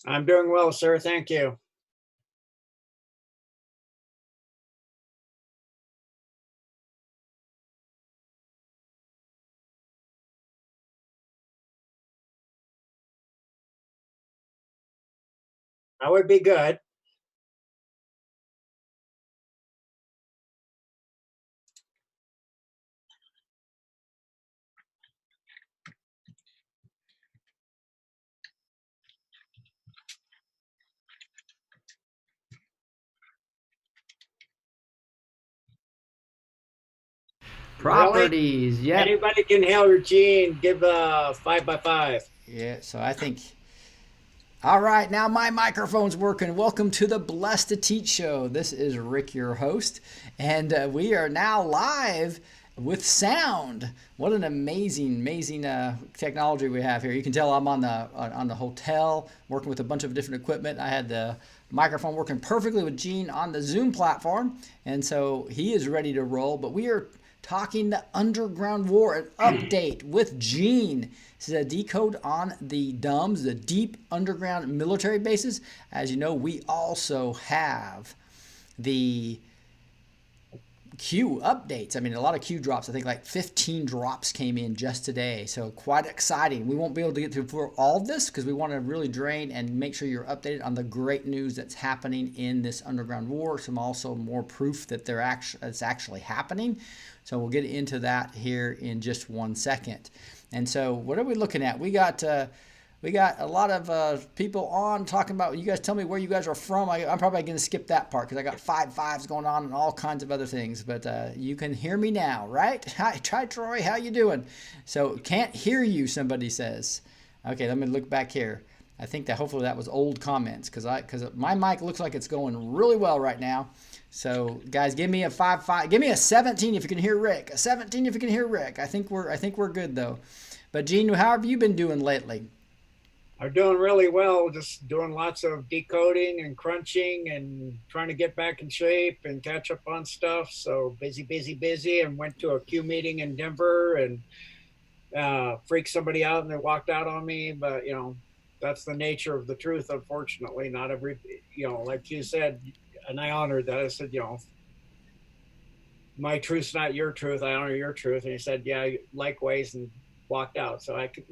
I'm doing well, sir. Thank you. That would be good. Really? Properties, yep. Anybody can hail your gene. Give a 5 by 5. Yeah, so I think. All right, now my microphone's working. Welcome to the Blessed to Teach show. This is Rick, your host, and we are now live with sound. What an amazing technology we have here. You can tell I'm on the hotel working with a bunch of different equipment. I had the microphone working perfectly with Gene on the Zoom platform, and so he is ready to roll. But we are talking the Underground War, an update with Gene. This is a decode on the DUMBs, the deep underground military bases. As you know, we also have the Q updates. I mean, a lot of Q drops. I think like 15 drops came in just today. So quite exciting. We won't be able to get through all of this because we want to really drain and make sure you're updated on the great news that's happening in this underground war. Some also more proof that it's actually happening. So we'll get into that here in just 1 second. And so what are we looking at? We got a lot of people on talking about, you guys tell me where you guys are from. I'm probably going to skip that part because I got 5.5s going on and all kinds of other things. But you can hear me now, right? Hi, Troy. How you doing? So can't hear you, somebody says. Okay, let me look back here. I think that hopefully that was old comments because my mic looks like it's going really well right now. So guys, give me a 5.5. Give me a 17 if you can hear Rick. A 17 if you can hear Rick. I think we're good though. But Gene, how have you been doing lately? I'm doing really well. Just doing lots of decoding and crunching and trying to get back in shape and catch up on stuff. So busy. And went to a Q meeting in Denver and freaked somebody out and they walked out on me. But, that's the nature of the truth, unfortunately. Not every, like you said, and I honored that. I said, my truth's not your truth. I honor your truth. And he said, yeah, likewise, and walked out. So I could,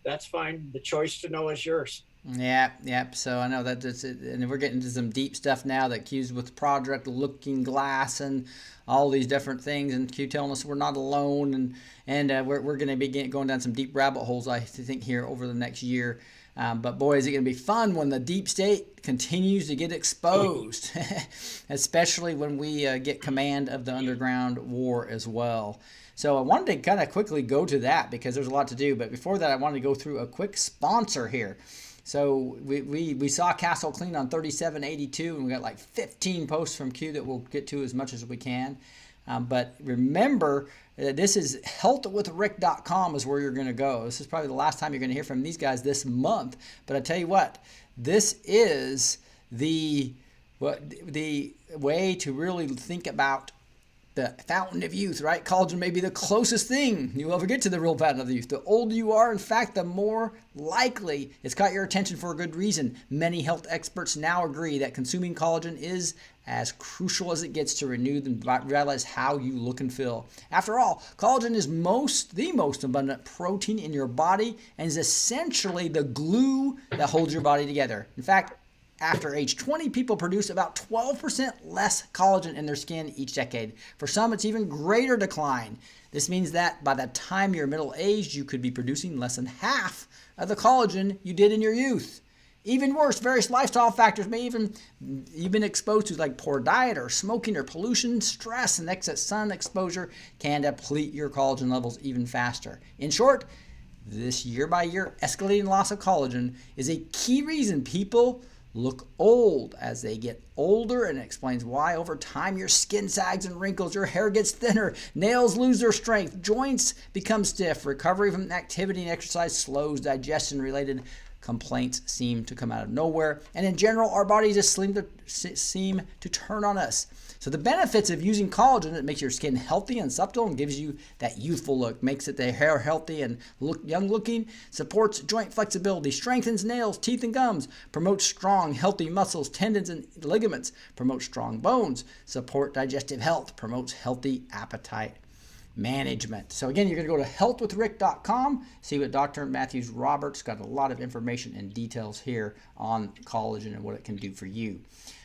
that's fine. The choice to know is yours. Yeah. So I know that's it. And we're getting into some deep stuff now that Q's with Project Looking Glass and all these different things. And Q telling us we're not alone. And we're going to be going down some deep rabbit holes, I think, here over the next year. But boy, is it going to be fun when the deep state continues to get exposed, especially when we get command of the underground war as well. So I wanted to kind of quickly go to that because there's a lot to do. But before that, I wanted to go through a quick sponsor here. So we saw Castle Clean on 3782, and we got like 15 posts from Q that we'll get to as much as we can. But remember, this is healthwithrick.com is where you're going to go. This is probably the last time you're going to hear from these guys this month. But I tell you what, this is the way to really think about the fountain of youth, right? Collagen may be the closest thing you'll ever get to the real fountain of youth. The older you are, in fact, the more likely it's caught your attention for a good reason. Many health experts now agree that consuming collagen is as crucial as it gets to renew and revitalize how you look and feel. After all, collagen is the most abundant protein in your body and is essentially the glue that holds your body together. In fact, after age 20, people produce about 12% less collagen in their skin each decade. For some, it's even greater decline. This means that by the time you're middle-aged, you could be producing less than half of the collagen you did in your youth. Even worse, various lifestyle factors may even you've been exposed to, like poor diet or smoking or pollution, stress, and excess sun exposure can deplete your collagen levels even faster. In short, This year-by-year escalating loss of collagen is a key reason people look old as they get older, and it explains why over time your skin sags and wrinkles, your hair gets thinner, nails lose their strength, joints become stiff, recovery from activity and exercise slows, digestion-related complaints seem to come out of nowhere, and in general, our bodies just seem to turn on us. So the benefits of using collagen, it makes your skin healthy and supple and gives you that youthful look, makes it the hair healthy and look young looking, supports joint flexibility, strengthens nails, teeth, and gums, promotes strong, healthy muscles, tendons, and ligaments, promotes strong bones, support digestive health, promotes healthy appetite management. So again, you're going to go to healthwithrick.com, see what Dr. Matthews Roberts got a lot of information and details here on collagen and what it can do for you.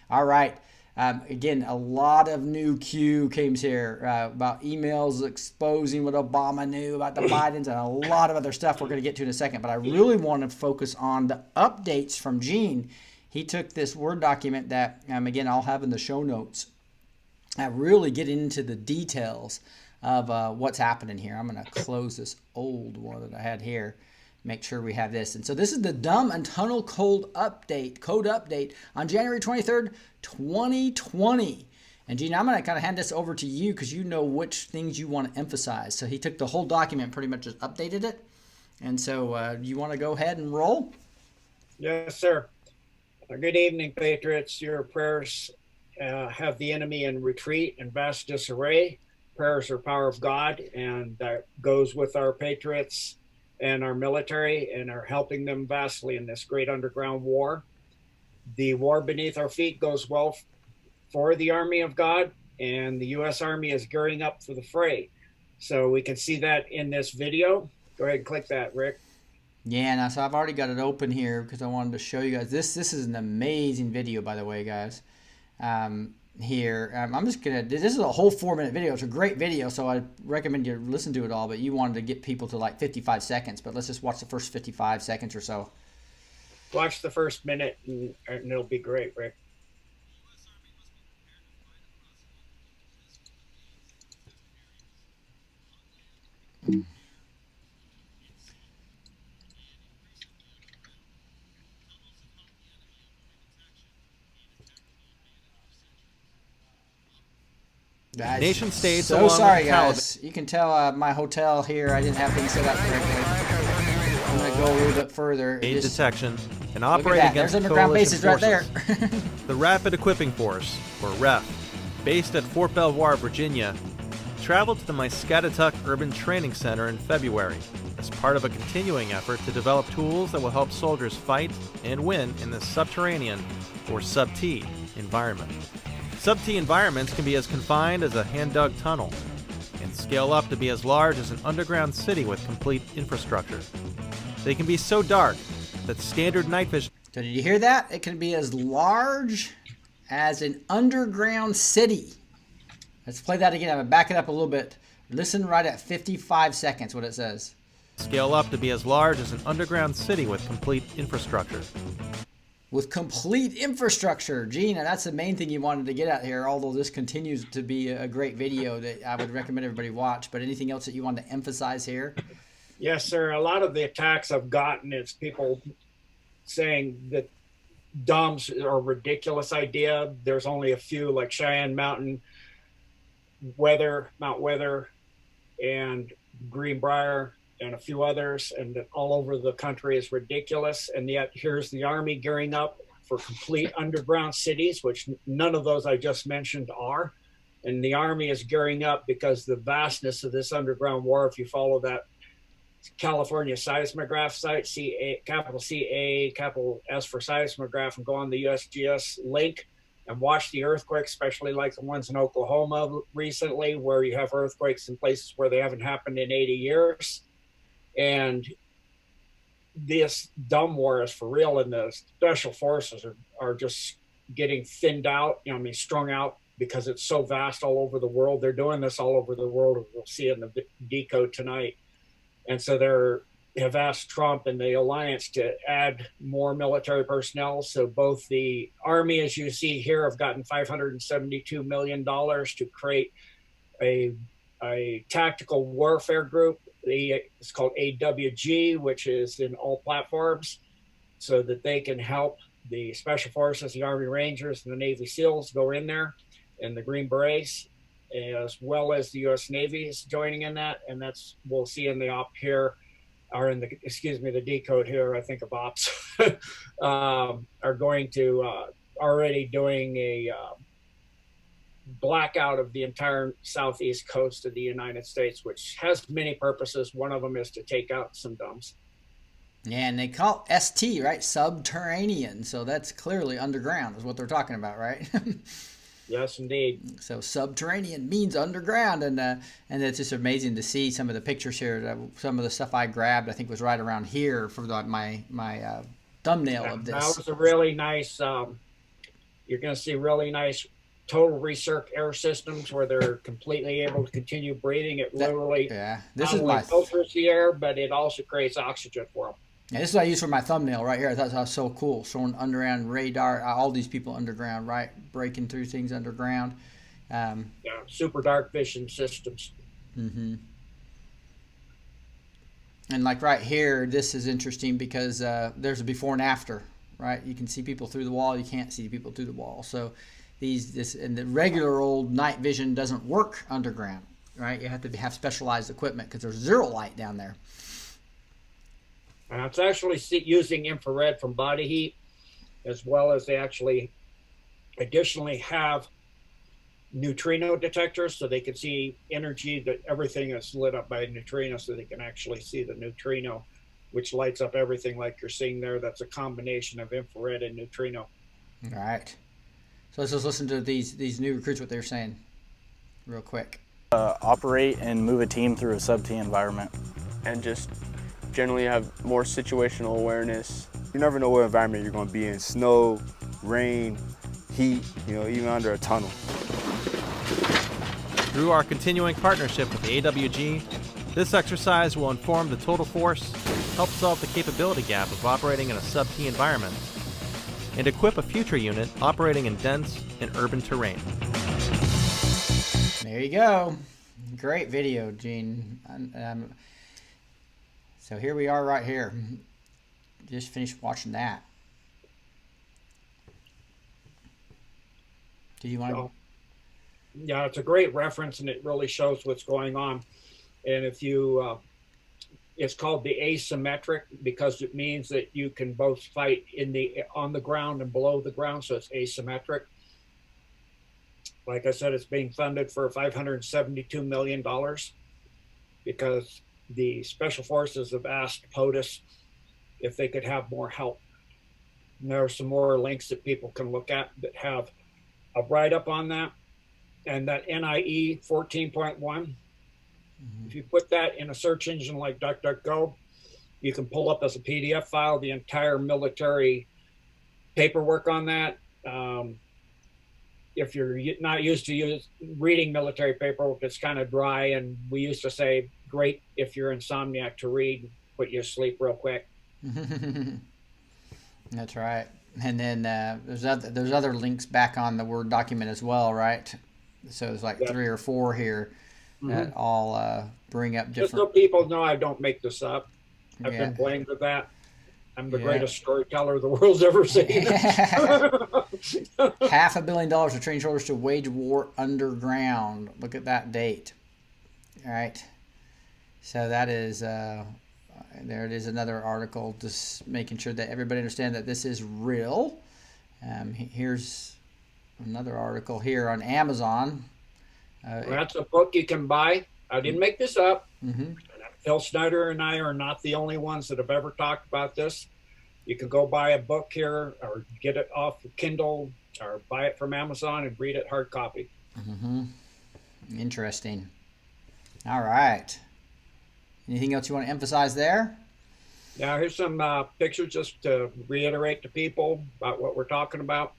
All right. Again, a lot of new Q came here about emails exposing what Obama knew about the Bidens and a lot of other stuff we're going to get to in a second. But I really want to focus on the updates from Gene. He took this Word document that, again, I'll have in the show notes, really get into the details of what's happening here. I'm going to close this old one that I had here. Make sure we have this. And so this is the Dumb and Tunnel Code update on January 23rd, 2020. And Gene, I'm going to kind of hand this over to you because you know which things you want to emphasize. So he took the whole document, pretty much just updated it. And so you want to go ahead and roll? Yes, sir. Good evening, Patriots. Your prayers have the enemy in retreat and vast disarray. Prayers are power of God, and that goes with our Patriots and our military, and are helping them vastly in this great underground war. The war beneath our feet goes well for the army of God, and the U.S. Army is gearing up for the fray. So we can see that in this video. Go ahead and click that, Rick. Yeah, now, so I've already got it open here because I wanted to show you guys. This is an amazing video, by the way, guys. Here, I'm just gonna, this is a whole 4-minute video. It's a great video, so I recommend you listen to it all, but you wanted to get people to like 55 seconds, but let's just watch the first 55 seconds or so. Watch the first minute and it'll be great, Rick. Nation states. So sorry, guys. You can tell my hotel here, I didn't have things set up correctly. I'm going to go a little bit further. Aid detection and operate against There's underground bases right there. The Rapid Equipping Force, or REF, based at Fort Belvoir, Virginia, traveled to the Muscatatuck Urban Training Center in February as part of a continuing effort to develop tools that will help soldiers fight and win in the subterranean, or sub-T, environment. Sub-T environments can be as confined as a hand-dug tunnel and scale up to be as large as an underground city with complete infrastructure. They can be so dark that standard night vision... So did you hear that? It can be as large as an underground city. Let's play that again. I'm going to back it up a little bit. Listen right at 55 seconds what it says. Scale up to be as large as an underground city with complete infrastructure. With complete infrastructure. Gene, that's the main thing you wanted to get at here, although this continues to be a great video that I would recommend everybody watch. But anything else that you wanted to emphasize here? Yes, sir. A lot of the attacks I've gotten is people saying that DOMs are a ridiculous idea. There's only a few, like Cheyenne Mountain, Mount Weather, and Greenbrier, and a few others, and all over the country is ridiculous. And yet here's the Army gearing up for complete underground cities, which none of those I just mentioned are. And the Army is gearing up because the vastness of this underground war, if you follow that California seismograph site, capital C-A, capital S for seismograph, and go on the USGS link and watch the earthquakes, especially like the ones in Oklahoma recently, where you have earthquakes in places where they haven't happened in 80 years. And this dumb war is for real, and the special forces are just getting thinned out, strung out, because it's so vast all over the world. They're doing this all over the world. We'll see it in the Decode tonight. And so they have asked Trump and the alliance to add more military personnel. So both the Army, as you see here, have gotten $572 million to create a tactical warfare group it's called AWG, which is in all platforms, so that they can help the Special Forces, the Army Rangers, and the Navy SEALs go in there, and the Green Berets, as well as the U.S. Navy is joining in that. And that's, we'll see in the op here, or in the, excuse me, the decode here, I think of ops, are going to already doing a blackout of the entire southeast coast of the United States, which has many purposes. One of them is to take out some dumps. Yeah, and they call it ST, right? Subterranean. So that's clearly underground is what they're talking about, right? Yes, indeed. So subterranean means underground, and it's just amazing to see some of the pictures here. Some of the stuff I grabbed, I think, was right around here for my thumbnail of this. That was a really nice. You're going to see really nice total recirc air systems where they're completely able to continue breathing. It literally this is my filters the air, but it also creates oxygen for them. Yeah, this is what I use for my thumbnail right here. I thought that was so cool. Showing underground radar, all these people underground, right? Breaking through things underground. Yeah, super dark vision systems. Mm-hmm. And like right here, this is interesting because there's a before and after, right? You can see people through the wall. You can't see people through the wall. So and the regular old night vision doesn't work underground, right? You have to have specialized equipment because there's zero light down there. It's actually using infrared from body heat, as well as they actually additionally have neutrino detectors, so they can see energy, that everything is lit up by neutrino, so they can actually see the neutrino, which lights up everything like you're seeing there. That's a combination of infrared and neutrino. All right. So let's just listen to these new recruits, what they're saying real quick. Operate and move a team through a sub-T environment. And just generally have more situational awareness. You never know what environment you're going to be in. Snow, rain, heat, even under a tunnel. Through our continuing partnership with the AWG, this exercise will inform the total force, help solve the capability gap of operating in a sub-T environment, and equip a future unit operating in dense and urban terrain. There you go. Great video, Gene. So here we are right here. Just finished watching that. Do you want to? Yeah, it's a great reference, and it really shows what's going on. And if you, it's called the asymmetric because it means that you can both fight on the ground and below the ground, so it's asymmetric. Like I said, it's being funded for $572 million because the Special Forces have asked POTUS if they could have more help. And there are some more links that people can look at that have a write-up on that. And that NIE 14.1, if you put that in a search engine like DuckDuckGo, you can pull up as a PDF file the entire military paperwork on that. If you're not used to reading military paperwork, it's kind of dry, and we used to say, great if you're insomniac to read, put you to sleep real quick. That's right. And then there's other links back on the Word document as well, right? So there's like 3 or 4 here that all bring up different. Just so people know, I don't make this up. I've been blamed for that. I'm the greatest storyteller the world's ever seen. $500 million to train soldiers to wage war underground. Look at that date. All right. So that is, there it is, another article, just making sure that everybody understands that this is real. Here's another article here on Amazon. That's a book you can buy. I didn't make this up. Phil Snyder and I are not the only ones that have ever talked about this. You can go buy a book here or get it off of Kindle or buy it from Amazon and read it hard copy. Interesting. All right. Anything else you want to emphasize there? Now, here's some pictures just to reiterate to people about what we're talking about.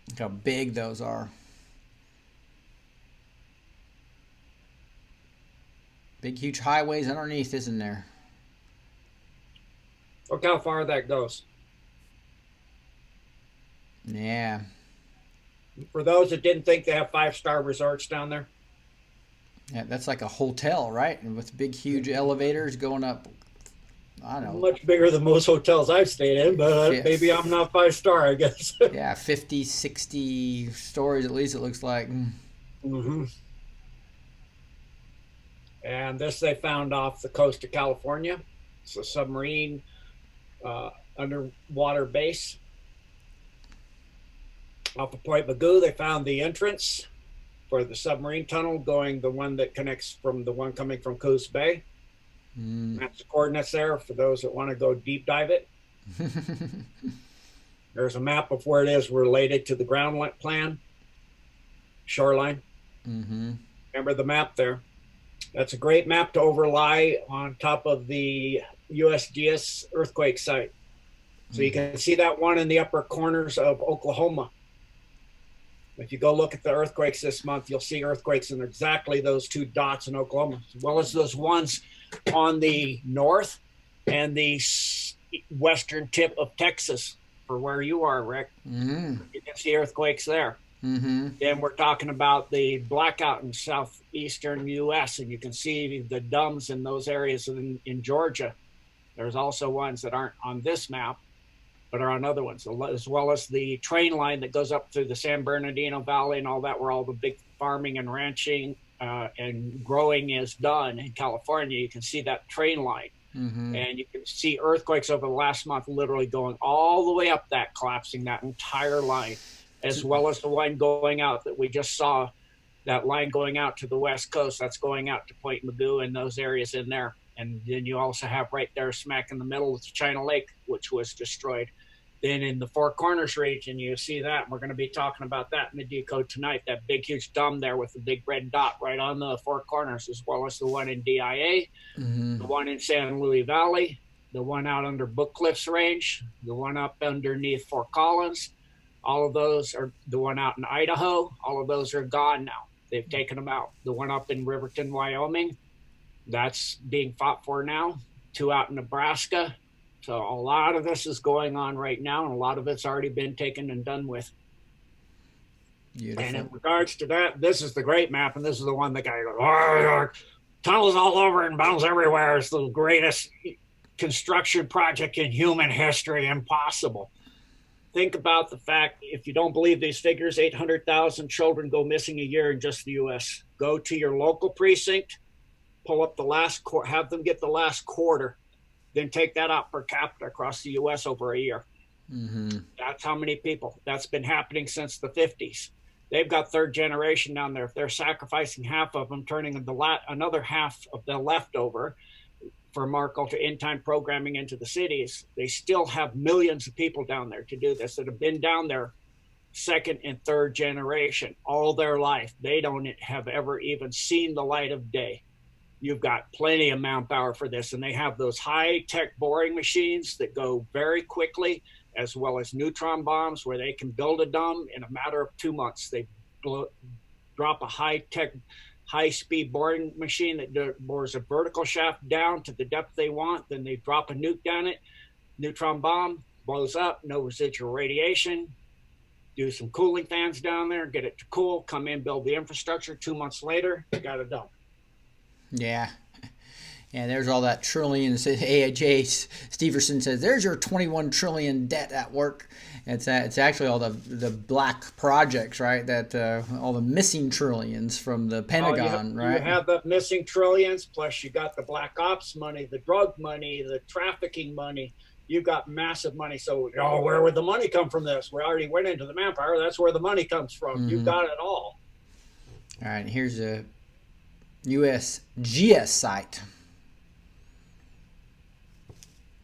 Look how big those are. Big, huge highways underneath, isn't there? Look how far that goes. Yeah. For those that didn't think they have 5-star resorts down there. Yeah, that's like a hotel, right? And with big, huge elevators going up. I don't know. Much bigger than most hotels I've stayed in, but maybe I'm not 5-star, I guess. Yeah, 50, 60 stories at least, it looks like. Hmm. And this they found off the coast of California. It's a submarine underwater base. Off of Point Magoo, they found the entrance for the submarine tunnel going, the one that connects from the one coming from Coos Bay. That's the coordinates there for those that want to go deep dive it. There's a map of where it is related to the ground plan, shoreline. Remember the map there. That's a great map to overlay on top of the USGS earthquake site. So you can see that one in the upper corners of Oklahoma. If you go look at the earthquakes this month, you'll see earthquakes in exactly those 2 dots in Oklahoma, as well as those ones on the north and the western tip of Texas for where you are, Rick. You can see earthquakes there. Then we're talking about the blackout in southeastern U.S., and you can see the dumbs in those areas in Georgia. There's also ones that aren't on this map, but are on other ones, as well as the train line that goes up through the San Bernardino Valley and all that, where all the big farming and ranching and growing is done in California. You can see that train line. And you can see earthquakes over the last month literally going all the way up that, collapsing that entire line, as well as the one going out that we just saw, that line going out to the West Coast. That's going out to Point Magoo and those areas in there. And then you also have right there smack in the middle of China Lake, which was destroyed. Then in the Four Corners region, you see that. We're going to be talking about that in the Decode tonight, that big, huge dome there with the big red dot right on the Four Corners, as well as the one in DIA, the one in San Luis Valley, the one out under Book Cliffs Range, the one up underneath Fort Collins. All of those are the one out in Idaho. All of those are gone now. They've taken them out. The one up in Riverton, Wyoming, that's being fought for now. 2 out in Nebraska. So a lot of this is going on right now, and a lot of it's already been taken and done with. Beautiful. And in regards to that, this is the great map, and this is the one the guy goes, oh, tunnels all over and bounds everywhere. It's the greatest construction project in human history, impossible. Think about the fact, if you don't believe these figures, 800,000 children go missing a year in just the U.S. Go to your local precinct, pull up the last have them get the last quarter, then take that out per capita across the U.S. over a year. That's how many people. That's been happening since the 50s. They've got 3rd generation down there. If they're sacrificing half of them, turning another half of the leftover for Markle to in-time programming into the cities, they still have millions of people down there to do this that have been down there 2nd and 3rd generation all their life. They don't have ever even seen the light of day. You've got plenty of manpower for this, and they have those high-tech boring machines that go very quickly, as well as neutron bombs where they can build a dome in a matter of 2 months. They drop a high-tech, high-speed boring machine that bores a vertical shaft down to the depth they want. Then they drop a nuke down it, neutron bomb, blows up, no residual radiation. Do some cooling fans down there, get it to cool, come in, build the infrastructure. 2 months later, you got a dome. Yeah. And there's all that trillion. AJ Steverson says, there's your 21 trillion debt at work. It's actually all the black projects, right? That all the missing trillions from the Pentagon, right? You have the missing trillions, plus you got the black ops money, the drug money, the trafficking money. You've got massive money. So, where would the money come from this? We already went into the manpower. That's where the money comes from. You've got it all. All right, here's a USGS site.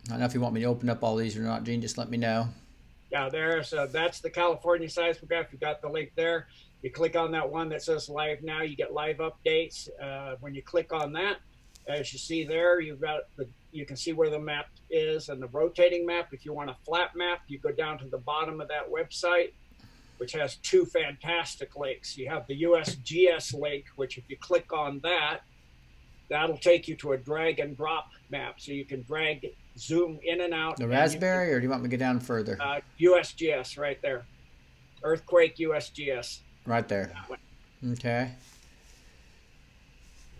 I don't know if you want me to open up all these or not, Gene. Just let me know. Yeah, that's the California seismograph. You got the link there. You click on that one that says live now. You get live updates. When you click on that, as you see there, you can see where the map is and the rotating map. If you want a flat map, you go down to the bottom of that website, which has 2 fantastic links. You have the USGS link, which if you click on that, that'll take you to a drag and drop map. So you can zoom in and out. The raspberry, or do you want me to go down further? USGS right there. Earthquake USGS. Right there. Okay.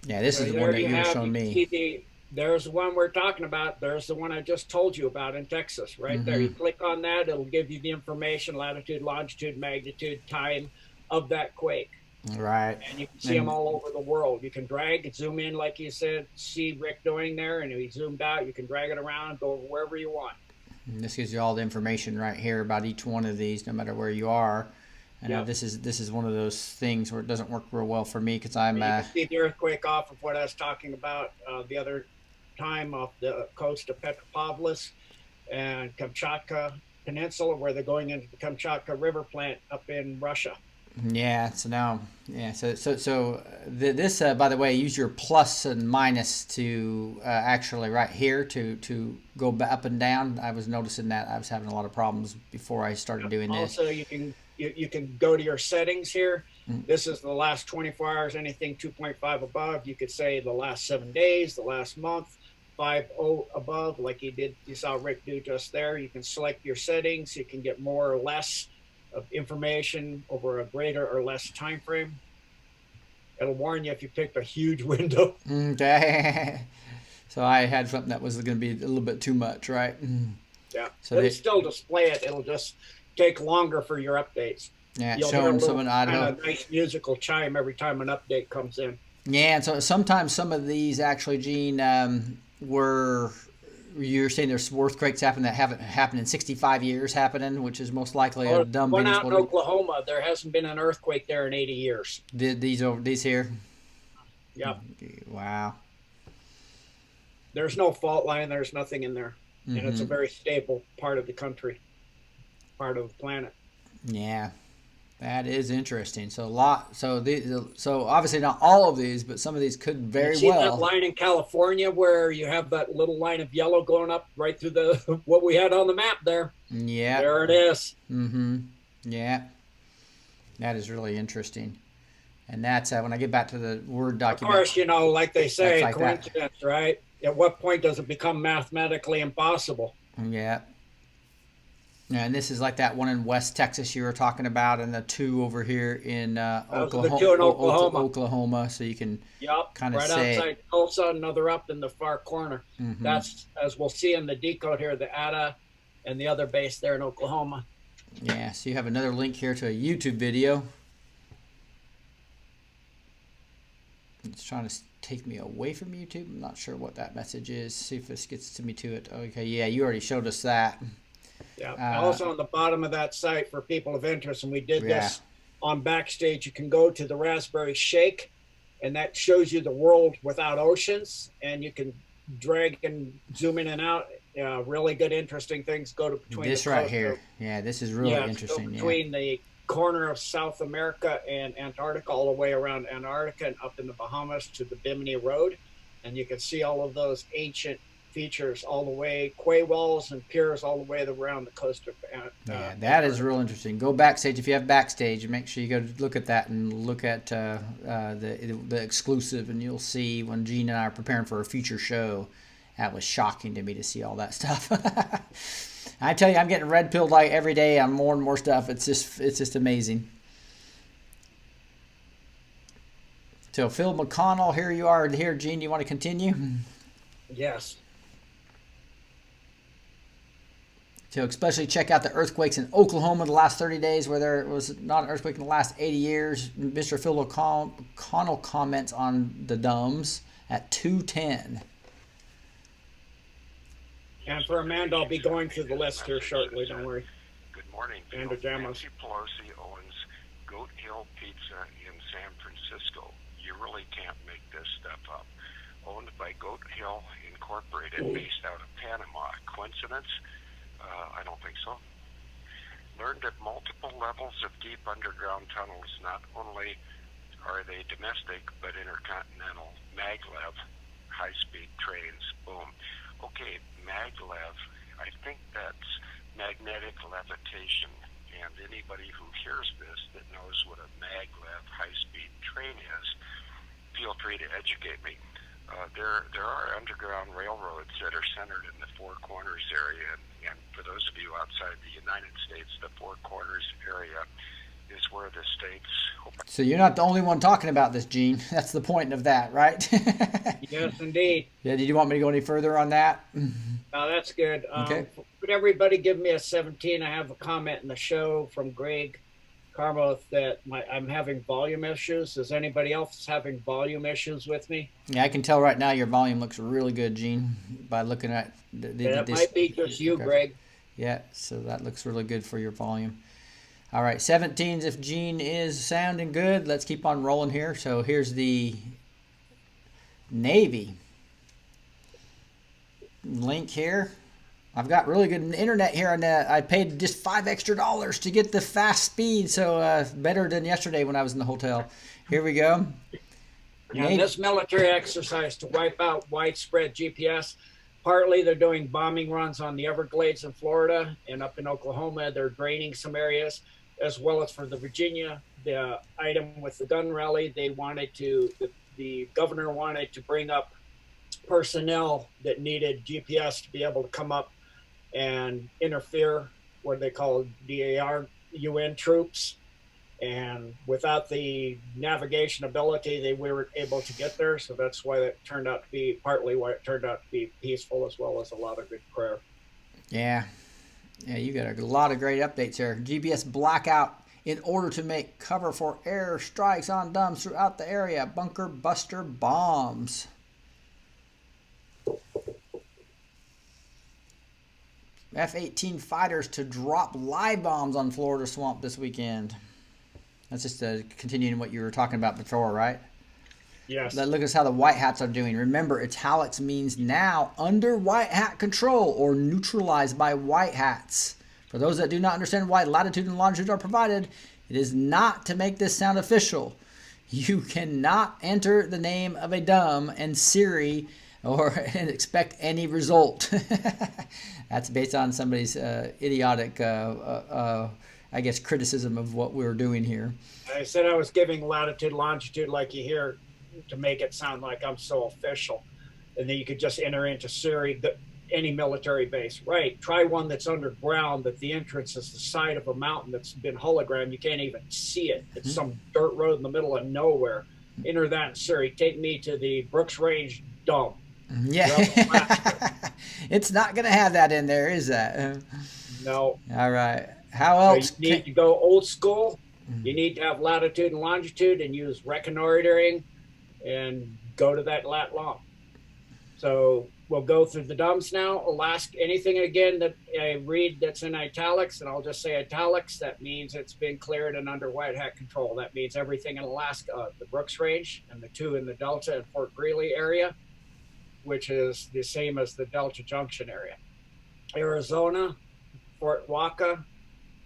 Yeah, this So is the one there that you you were have, showing you can me. see there's the one we're talking about. There's the one I just told you about in Texas, right there. You Mm-hmm. click on that, it'll give you the information, latitude, longitude, magnitude, time of that quake. Right. And you can see them And all over the world. You can drag, zoom in, like you said, see Rick doing there, and if he zoomed out, you can drag it around, go wherever you want. this gives you all the information right here about each one of these, no matter where you are. And Yep. this is one of those things where it doesn't work real well for me because I'm You can see the earthquake off of what I was talking about the other time off the coast of Petropavlovsk and Kamchatka Peninsula, where they're going into the Kamchatka River plant up in Russia. yeah. So now yeah. This by the way, use your plus and minus to actually right here to go up and down. I was noticing that I was having a lot of problems before I started doing this. Also, you can go to your settings here. This is the last 24 hours, anything 2.5 above. You could say the last 7 days, the last month, 5.0 above, like you saw Rick do just there. You can select your settings. You can get more or less of information over a greater or less time frame. It'll warn you if you picked a huge window. Okay. So I had something that was going to be a little bit too much, right? Yeah, So it'll still display it. It'll just take longer for your updates. yeah, You'll show hear a them little some in kind Idaho. of nice musical chime every time an update comes in. Yeah, and so sometimes some of these actually, Gene, were you're saying there's earthquakes happen that haven't happened in 65 years happening, which is most likely a dumb One Venus. out in Oklahoma, there hasn't been an earthquake there in 80 years. These here. Yep. Wow. There's no fault line. There's nothing in there. And it's a very stable part of the country, part of the planet. Yeah. That is interesting. So so obviously not all of these, but some of these could very See well. that line in California where you have that little line of yellow going up right through the what we had on the map there? Yeah. There it is. Mm-hmm. Yeah. That is really interesting. And that's when I get back to the Word document. Of course, like they say, like coincidence, right? At what point does it become mathematically impossible? Yeah. Yeah, and this is like that one in West Texas you were talking about, and the two over here in Oklahoma. The two in Oklahoma. Oklahoma, so you can kind of right say outside Tulsa, another up in the far corner. That's, as we'll see in the decode here, the ATA and the other base there in Oklahoma. Yeah, so you have another link here to a YouTube video. It's trying to take me away from YouTube. I'm not sure what that message is. See if this gets to me to it. Okay, yeah, you already showed us that. Yeah. Also on the bottom of that site for people of interest, and we did this on Backstage, you can go to the Raspberry Shake, and that shows you the world without oceans, and you can drag and zoom in and out. Really good, interesting things go to between this right here. Yeah, this is really interesting. Between the corner of South America and Antarctica, all the way around Antarctica and up in the Bahamas to the Bimini Road, and you can see all of those ancient features all the way, quay walls and piers all the way around the coast of yeah, that is real interesting. Go Backstage if you have Backstage, and make sure you go look at that and look at the exclusive, and you'll see when Gene and I are preparing for a future show. That was shocking to me to see all that stuff. I tell you, I'm getting red pilled like every day on more and more stuff. It's just amazing. So Phil McConnell, here you are. Here, Gene, you want to continue? Yes. So especially check out the earthquakes in Oklahoma the last 30 days where there was not an earthquake in the last 80 years. Mr. Phil O'Connell comments on the DUMS at 2:10. And for Amanda, I'll be going through the list here shortly. Don't worry. Good morning. Amanda Jamos. Nancy Pelosi owns Goat Hill Pizza in San Francisco. You really can't make this stuff up. Owned by Goat Hill Incorporated, based out of Panama. Coincidence? I don't think so. Learned at multiple levels of deep underground tunnels, not only are they domestic, but intercontinental. Maglev, high-speed trains, boom. Okay, maglev, I think that's magnetic levitation, and anybody who hears this that knows what a maglev high-speed train is, feel free to educate me. There are underground railroads that are centered in the Four Corners area, and for those of you outside the United States, the Four Corners area is where the states. So you're not the only one talking about this, Gene. That's the point of that, right? Yes, indeed. Yeah. Did you want me to go any further on that? Oh, that's good. Okay. Would everybody give me a 17? I have a comment in the show from Greg Carmo that I'm having volume issues. Is anybody else having volume issues with me? Yeah, I can tell right now your volume looks really good, Gene, by looking at It might be just you, Greg. Yeah, so that looks really good for your volume. All right, 17s if Gene is sounding good. Let's keep on rolling here. So here's the Navy link here. I've got really good internet here, and I paid just $5 extra to get the fast speed, so better than yesterday when I was in the hotel. Here we go. Yeah, this military exercise to wipe out widespread GPS, partly they're doing bombing runs on the Everglades in Florida, and up in Oklahoma they're draining some areas, as well as for the Virginia, the item with the gun rally, they wanted to, the governor wanted to bring up personnel that needed GPS to be able to come up and interfere, what they call DAR, UN troops. And without the navigation ability, they weren't able to get there. So that's why it turned out to be, partly why it turned out to be peaceful, as well as a lot of good prayer. Yeah. Yeah, you got a lot of great updates here. GPS blackout in order to make cover for air strikes on DUMs throughout the area. Bunker buster bombs. F-18 fighters to drop live bombs on Florida swamp this weekend. That's just continuing what you were talking about before, right? Yes. Look at how the white hats are doing. Remember, italics means now under white hat control or neutralized by white hats. For those that do not understand why latitude and longitude are provided, it is not to make this sound official. You cannot enter the name of a DUM and Siri and expect any result. That's based on somebody's idiotic, I guess, criticism of what we're doing here. I said I was giving latitude, longitude like you hear to make it sound like I'm so official. And then you could just enter into Siri, any military base. Right, try one that's underground, that the entrance is the side of a mountain that's been hologram. You can't even see it. It's some dirt road in the middle of nowhere. Enter that in Siri. Take me to the Brooks Range dump. Yeah. It's not going to have that in there, is that? No. All right. How else? So you need to go old school. You need to have latitude and longitude and use reconnoitering and go to that lat long. So we'll go through the DUMs now. Alaska, anything again that I read that's in italics, and I'll just say italics, that means it's been cleared and under white hat control. That means everything in Alaska, the Brooks Range and the two in the Delta and Fort Greely area, which is the same as the Delta Junction area. Arizona, Fort Waka,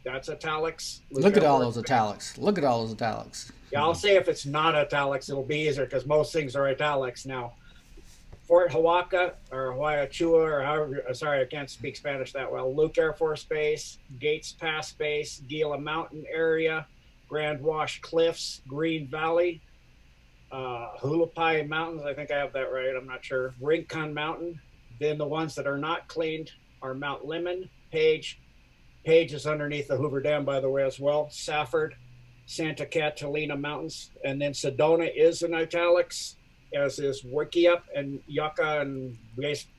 that's italics. Look at all those italics. Look at all those italics. Yeah, I'll say if it's not italics, it'll be easier because most things are italics now. Fort Huaca or Huayachua, or however, sorry, I can't speak Spanish that well. Luke Air Force Base, Gates Pass Base, Gila Mountain area, Grand Wash Cliffs, Green Valley, Hulapai Mountains, I think I have that right, I'm not sure. Rincon Mountain. Then the ones that are not cleaned are Mount Lemmon, Page. Page is underneath the Hoover Dam, by the way, as well. Safford, Santa Catalina Mountains. And then Sedona is in italics, as is Wikiup and Yucca, and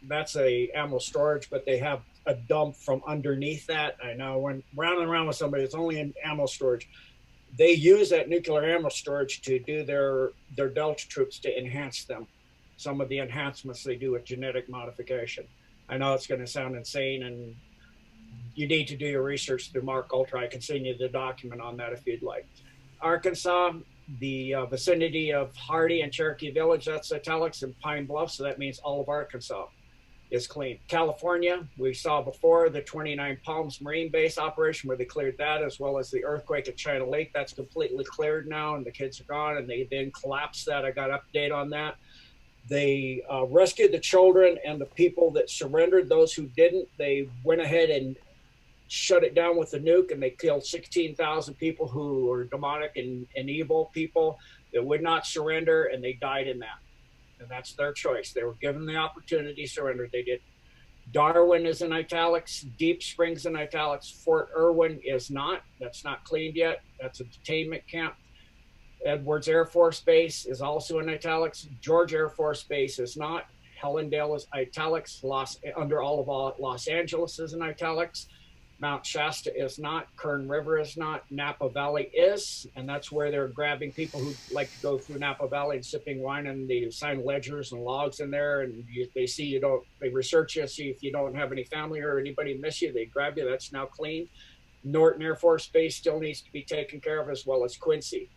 that's a ammo storage, but they have a dump from underneath that. I know when round and round with somebody, it's only in ammo storage. They use that nuclear ammo storage to do their Delta troops to enhance them. Some of the enhancements they do with genetic modification. I know it's going to sound insane, and you need to do your research through Mark Ultra. I can send you the document on that if you'd like. Arkansas, the vicinity of Hardy and Cherokee Village, that's italics, and Pine Bluff, so that means all of Arkansas is clean. California, we saw before the 29 Palms Marine Base operation where they cleared that, as well as the earthquake at China Lake. That's completely cleared now, and the kids are gone, and they then collapsed that. I got an update on that. They rescued the children and the people that surrendered. Those who didn't, they went ahead and shut it down with the nuke, and they killed 16,000 people who were demonic and evil people that would not surrender, and they died in that. And that's their choice. They were given the opportunity, surrendered, they didn't. Darwin is in italics. Deep Springs in italics. Fort Irwin is not. That's not cleaned yet. That's a detainment camp. Edwards Air Force Base is also in italics. George Air Force Base is not. Hellendale is italics. Under all of Los Angeles is in italics. Mount Shasta is not. Kern River is not. Napa Valley is, and that's where they're grabbing people who like to go through Napa Valley and sipping wine, and they sign ledgers and logs in there, and they see you don't, they research you, see if you don't have any family or anybody miss you, they grab you. That's now clean. Norton Air Force Base still needs to be taken care of, as well as Quincy.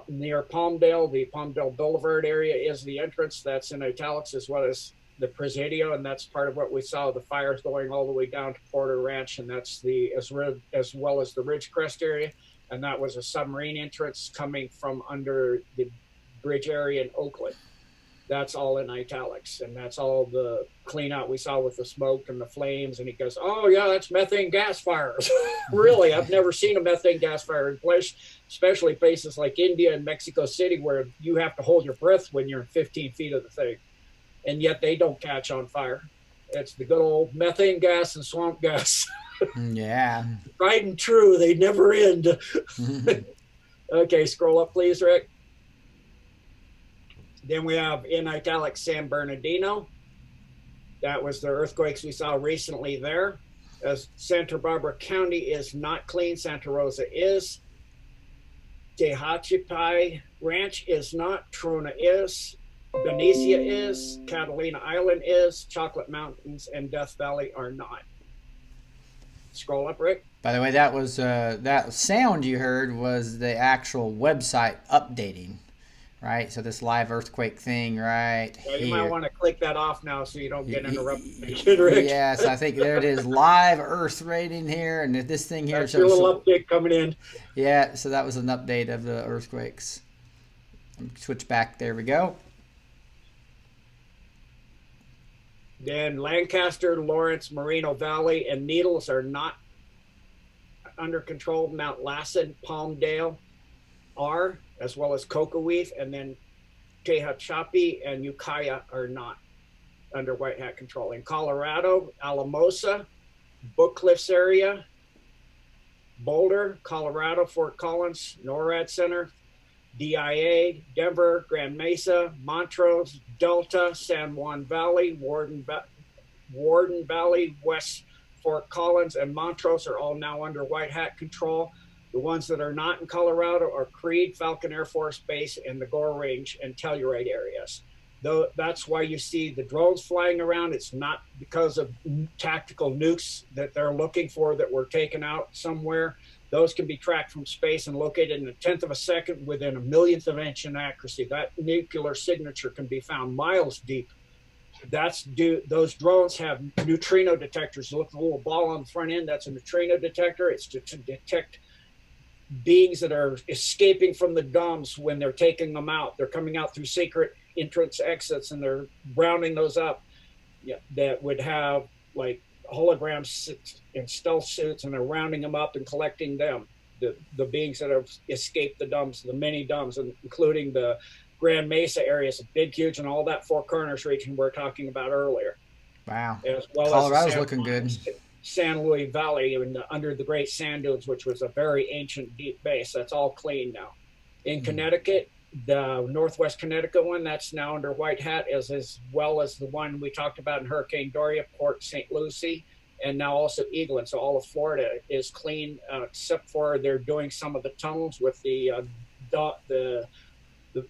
Near Palmdale, the Palmdale Boulevard area is the entrance. That's in italics, as well as the Presidio, and that's part of what we saw, the fires going all the way down to Porter Ranch, and that's the as well as the Ridgecrest area, and that was a submarine entrance coming from under the bridge area in Oakland. That's all in italics, and that's all the clean out we saw with the smoke and the flames. And he goes, oh yeah, that's methane gas fires. Really, I've never seen a methane gas fire in place, especially places like India and Mexico City, where you have to hold your breath when you're in 15 feet of the thing, and yet they don't catch on fire. It's the good old methane gas and swamp gas. Yeah. Tried and true, they never end. Okay, scroll up please, Rick. Then we have in italics San Bernardino. That was the earthquakes we saw recently there. As Santa Barbara County is not clean, Santa Rosa is. Tehachapi Ranch is not, Trona is, Benicia is, Catalina Island is, Chocolate Mountains and Death Valley are not. Scroll up, Rick. By the way, that was that sound you heard was the actual website updating. Right, so this live earthquake thing, right? Yeah, you might want to click that off now so you don't get interrupted again, Rick. Yes, I think there it is, live Earth rating here, and this thing here. That's your little update coming in. Yeah, so that was an update of the earthquakes. Switch back. There we go. Then Lancaster, Lawrence, Moreno Valley, and Needles are not under control. Mount Lassen, Palmdale are, as well as Cocoweef, and then Tehachapi and Ukiah are not under White Hat control. In Colorado, Alamosa, Book Cliffs area, Boulder, Colorado, Fort Collins, NORAD Center, DIA, Denver, Grand Mesa, Montrose, Delta, San Juan Valley, Warden Valley, West Fort Collins, and Montrose are all now under White Hat control. The ones that are not in Colorado are Creed, Falcon Air Force Base, and the Gore Range and Telluride areas. Though that's why you see the drones flying around. It's not because of tactical nukes that they're looking for that were taken out somewhere. Those can be tracked from space and located in a tenth of a second within a millionth of an inch in accuracy. That nuclear signature can be found miles deep. Those drones have neutrino detectors. Look at the little ball on the front end. That's a neutrino detector. It's to detect beings that are escaping from the dumps when they're taking them out. They're coming out through secret entrance exits, and they're rounding those up. Yeah, that would have like holograms in stealth suits, and they're rounding them up and collecting them. The beings that have escaped the dumps, the many dumps, including the Grand Mesa areas, Big Huge, and all that Four Corners region we're talking about earlier. Wow. As well Colorado's as looking good. San Luis Valley under the Great Sand Dunes, which was a very ancient deep base. That's all clean now. In Connecticut, the Northwest Connecticut one, that's now under White Hat, as well as the one we talked about in Hurricane Dorian, Port St. Lucie, and now also Eaglin. So all of Florida is clean, except for they're doing some of the tunnels with the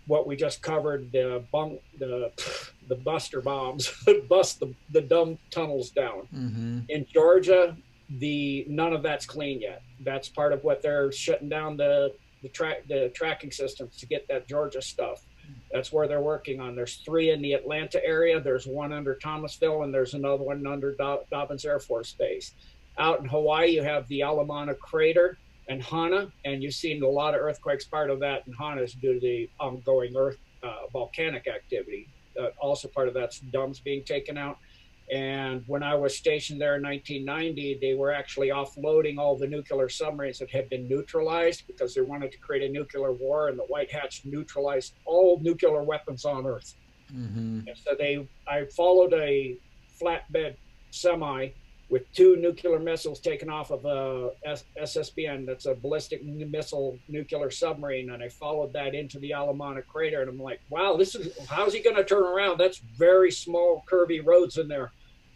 what we just covered, the buster bombs, bust the dumb tunnels down. Mm-hmm. In Georgia, none of that's clean yet. That's part of what they're shutting down the tracking systems to get that Georgia stuff. That's where they're working on. There's 3 in the Atlanta area. There's 1 under Thomasville, and there's another one under Dobbins Air Force Base. Out in Hawaii, you have the Alamana Crater and Hana, and you've seen a lot of earthquakes. Part of that in Hana is due to the ongoing volcanic activity. Also part of that's dumps being taken out. And when I was stationed there in 1990, they were actually offloading all the nuclear submarines that had been neutralized because they wanted to create a nuclear war, and the White Hats neutralized all nuclear weapons on Earth. Mm-hmm. And so I followed a flatbed semi with 2 nuclear missiles taken off of a SSBN. That's a ballistic missile nuclear submarine. And I followed that into the Alamana crater. And I'm like, wow, how's he going to turn around? That's very small, curvy roads in there.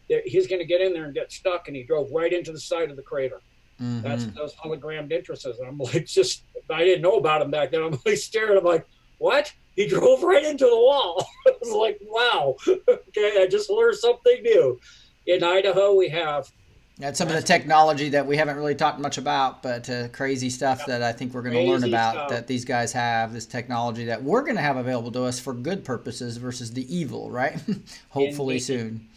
He's going to get in there and get stuck. And he drove right into the side of the crater. Mm-hmm. That's those hologrammed entrances. And I'm like, I didn't know about him back then. I'm like staring. I'm like, what? He drove right into the wall. I was like, wow. Okay, I just learned something new. In Idaho, we have. That's some of the technology that we haven't really talked much about, but crazy stuff that I think we're going to learn about that these guys have, this technology that we're going to have available to us for good purposes versus the evil, right? Hopefully soon.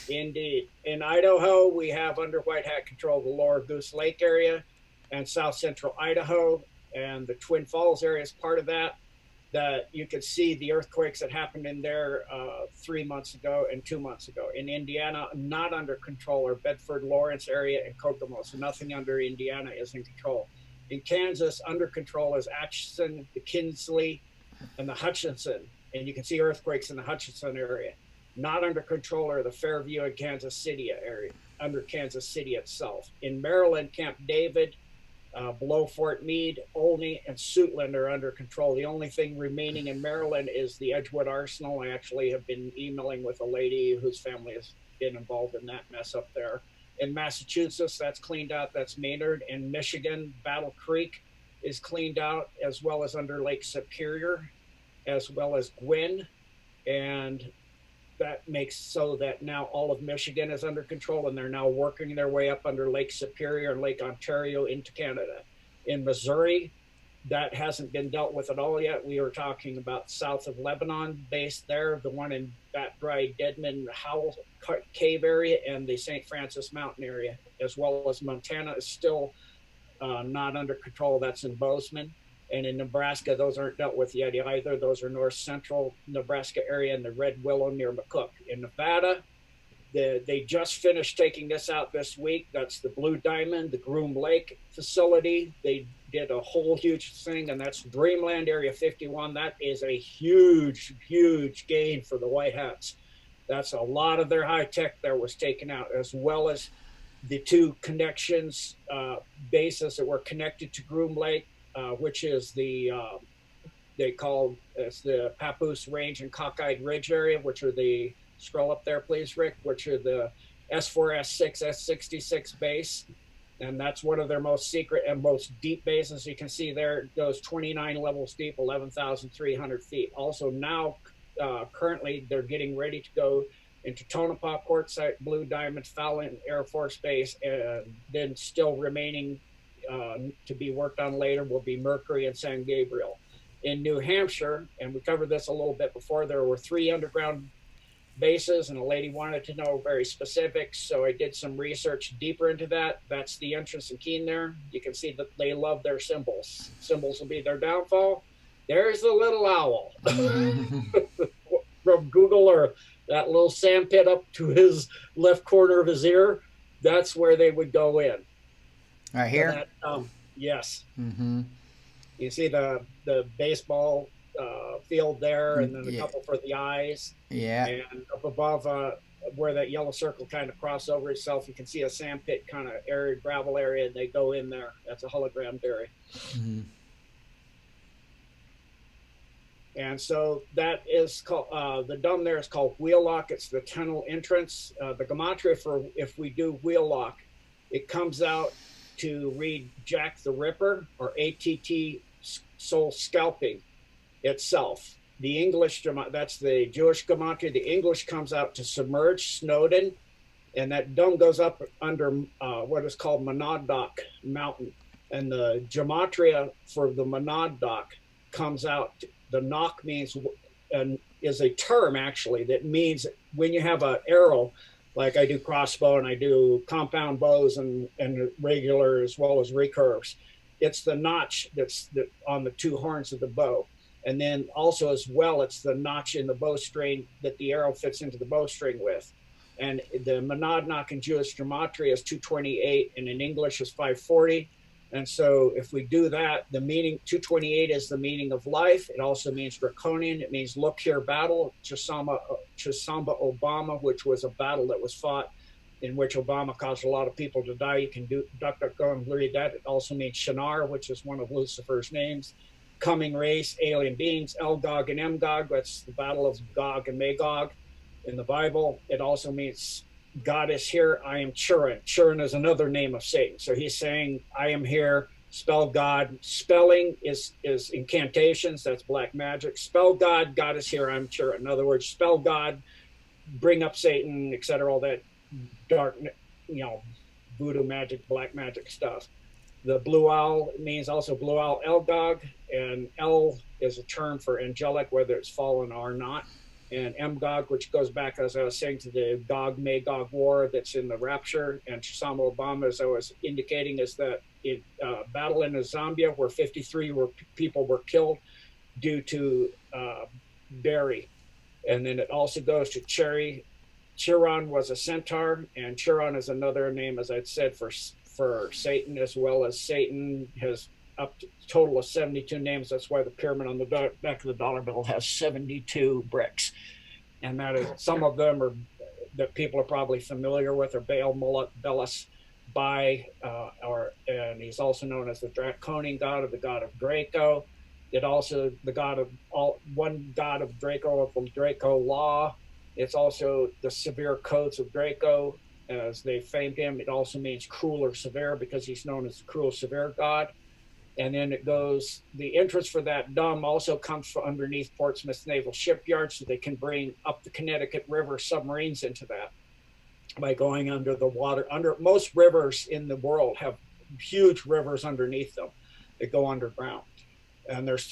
Indeed. In Idaho, we have under White Hat control the Lower Goose Lake area and south central Idaho, and the Twin Falls area is part of that. That you could see the earthquakes that happened in there 3 months ago and 2 months ago. In Indiana, not under control are Bedford, Lawrence area, and Kokomo. So nothing under Indiana is in control. In Kansas, under control is Atchison, the Kinsley, and the Hutchinson. And you can see earthquakes in the Hutchinson area. Not under control are the Fairview and Kansas City area, under Kansas City itself. In Maryland, Camp David, below Fort Meade, Olney, and Suitland are under control. The only thing remaining in Maryland is the Edgewood Arsenal. I actually have been emailing with a lady whose family has been involved in that mess up there. In Massachusetts, that's cleaned out. That's Maynard. In Michigan, Battle Creek is cleaned out, as well as under Lake Superior, as well as Gwinn. And that makes so that now all of Michigan is under control, and they're now working their way up under Lake Superior and Lake Ontario into Canada. In Missouri, that hasn't been dealt with at all yet. We were talking about south of Lebanon, based there, the one in Bat Dry, Deadman, Howell Cave area, and the St. Francis Mountain area, as well as Montana is still not under control. That's in Bozeman. And in Nebraska, those aren't dealt with yet either. Those are north central Nebraska area and the Red Willow near McCook. In Nevada, they just finished taking this out this week. That's the Blue Diamond, the Groom Lake facility. They did a whole huge thing, and that's Dreamland Area 51. That is a huge, huge gain for the White Hats. That's a lot of their high tech there was taken out, as well as the 2 connections bases that were connected to Groom Lake. Which is they call it's the Papoose Range and Cockeyed Ridge area, which are the, scroll up there please, Rick, which are the S4, S6, S66 base. And that's one of their most secret and most deep bases. You can see there, it goes 29 levels deep, 11,300 feet. Also now, currently, they're getting ready to go into Tonopah, Quartzsite, Blue Diamond, Fallon Air Force Base, and then still remaining to be worked on later will be Mercury and San Gabriel. In New Hampshire, and we covered this a little bit before, there were 3 underground bases, and a lady wanted to know very specifics, so I did some research deeper into that. That's the entrance and Keene there. You can see that they love their symbols. Symbols will be their downfall. There's the little owl from Google Earth. That little sand pit up to his left corner of his ear, that's where they would go in. Right here? Yes. Mm-hmm. You see the baseball field there, and then a couple for the eyes. Yeah. And up above where that yellow circle kind of cross over itself, you can see a sand pit kind of arid gravel area, and they go in there. That's a hologrammed area. Mm-hmm. And so that is called, the dome there is called Wheel Lock. It's the tunnel entrance. The gematria for if we do Wheel Lock, it comes out to read Jack the Ripper, or ATT soul scalping itself. The English, that's the Jewish gematria. The English comes out to submerge Snowden, and that dome goes up under what is called Monadnock Mountain. And the gematria for the Monadnock comes out. The knock means, and is a term actually that means when you have an arrow, like I do crossbow and I do compound bows and regular as well as recurves. It's the notch that's on the 2 horns of the bow. And then also as well, it's the notch in the bowstring that the arrow fits into the bowstring with. And the Monadnock in Jewish gematria is 228, and in English is 540. And so if we do that, the meaning 228 is the meaning of life. It also means draconian. It means look here battle. Chisamba Obama, which was a battle that was fought in which Obama caused a lot of people to die. You can do DuckDuckGo and read that. It also means Shinar, which is one of Lucifer's names. Coming race, alien beings, El Gog and Mgog. That's the battle of Gog and Magog in the Bible. It also means God is here. I am Churin. Churin is another name of Satan. So he's saying, I am here. Spell God. Spelling is incantations. That's black magic. Spell God. God is here. I'm Churin. In other words, spell God, bring up Satan, etc. All that dark, voodoo magic, black magic stuff. The blue owl means also blue owl Elgog, and El is a term for angelic, whether it's fallen or not. And Mgog, which goes back, as I was saying, to the Gog-Magog war that's in the Rapture. And Osama Obama, as I was indicating, is that in battle in Zambia, where 53 people were killed due to berry. And then it also goes to Cherry. Chiron was a centaur, and Chiron is another name, as I'd said, for Satan, as well as Satan has up to a total of 72 names. That's why the pyramid on the back of the dollar bill has 72 bricks. And that is, some of them are that people are probably familiar with, are Baal, Moloch, Belus, and he's also known as the Draconian god, or the god of Draco. It also the god of one god of Draco, of the Draco law. It's also the severe codes of Draco, as they famed him. It also means cruel or severe, because he's known as the cruel, severe god. And then it goes, the entrance for that dome also comes from underneath Portsmouth Naval Shipyard, so they can bring up the Connecticut River submarines into that by going under the water. Most rivers in the world have huge rivers underneath them that go underground. And there's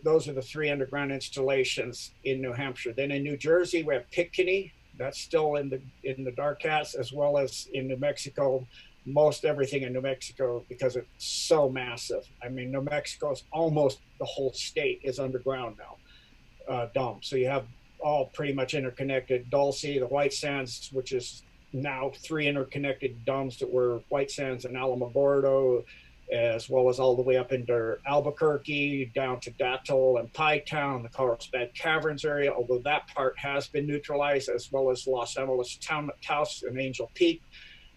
those are the 3 underground installations in New Hampshire. Then in New Jersey, we have Pickney. That's still in the dark cats, as well as in New Mexico. Most everything in New Mexico, because it's so massive. I mean, New Mexico's almost the whole state is underground now, dump. So you have all pretty much interconnected. Dulce, the White Sands, which is now 3 interconnected dumps that were White Sands and Alamogordo, as well as all the way up into Albuquerque, down to Dattel and Pie Town, the Carlsbad Caverns area, although that part has been neutralized, as well as Los Angeles Taos and Angel Peak,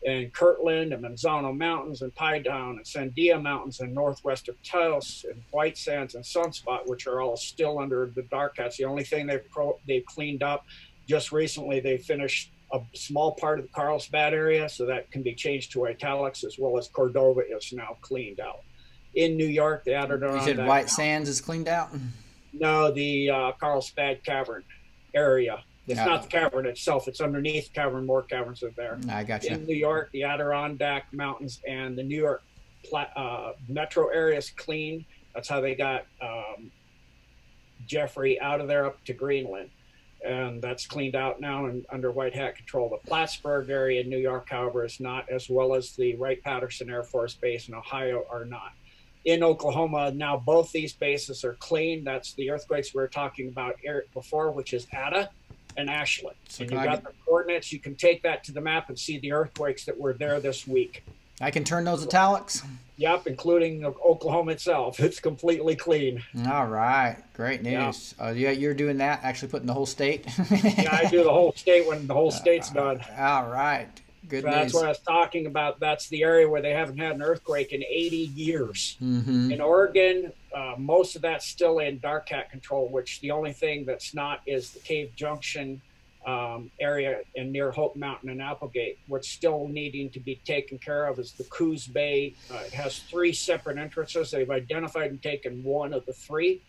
and Kirtland and Manzano Mountains and Pie Town and Sandia Mountains and northwest of Taos and White Sands and Sunspot, which are all still under the dark cats. The only thing they've cleaned up just recently, they finished a small part of the Carlsbad area, so that can be changed to italics, as well as Cordova is now cleaned out. In New York, the Adirondack. You said White Sands is cleaned out? No, the Carlsbad Cavern area. It's not the cavern itself. It's underneath the cavern. More caverns are there. I got you. In New York, the Adirondack Mountains and the New York metro area is clean. That's how they got Jeffrey out of there up to Greenland. And that's cleaned out now and under white hat control. The Plattsburgh area in New York, however, is not, as well as the Wright-Patterson Air Force Base in Ohio are not. In Oklahoma, now both these bases are clean. That's the earthquakes we were talking about before, which is Ada and Ashland. So and you got the coordinates. You can take that to the map and see the earthquakes that were there this week. I can turn those italics? Yep, including Oklahoma itself. It's completely clean. All right. Great news. Yeah, you're doing that, actually putting the whole state? Yeah, I do the whole state when the whole state's done. All right. Good news. That's what I was talking about. That's the area where they haven't had an earthquake in 80 years. Mm-hmm. In Oregon, most of that's still in dark cat control, which the only thing that's not is the Cave Junction area and near Hope Mountain and Applegate. What's still needing to be taken care of is the Coos Bay. It has 3 separate entrances. They've identified and taken one of the 3.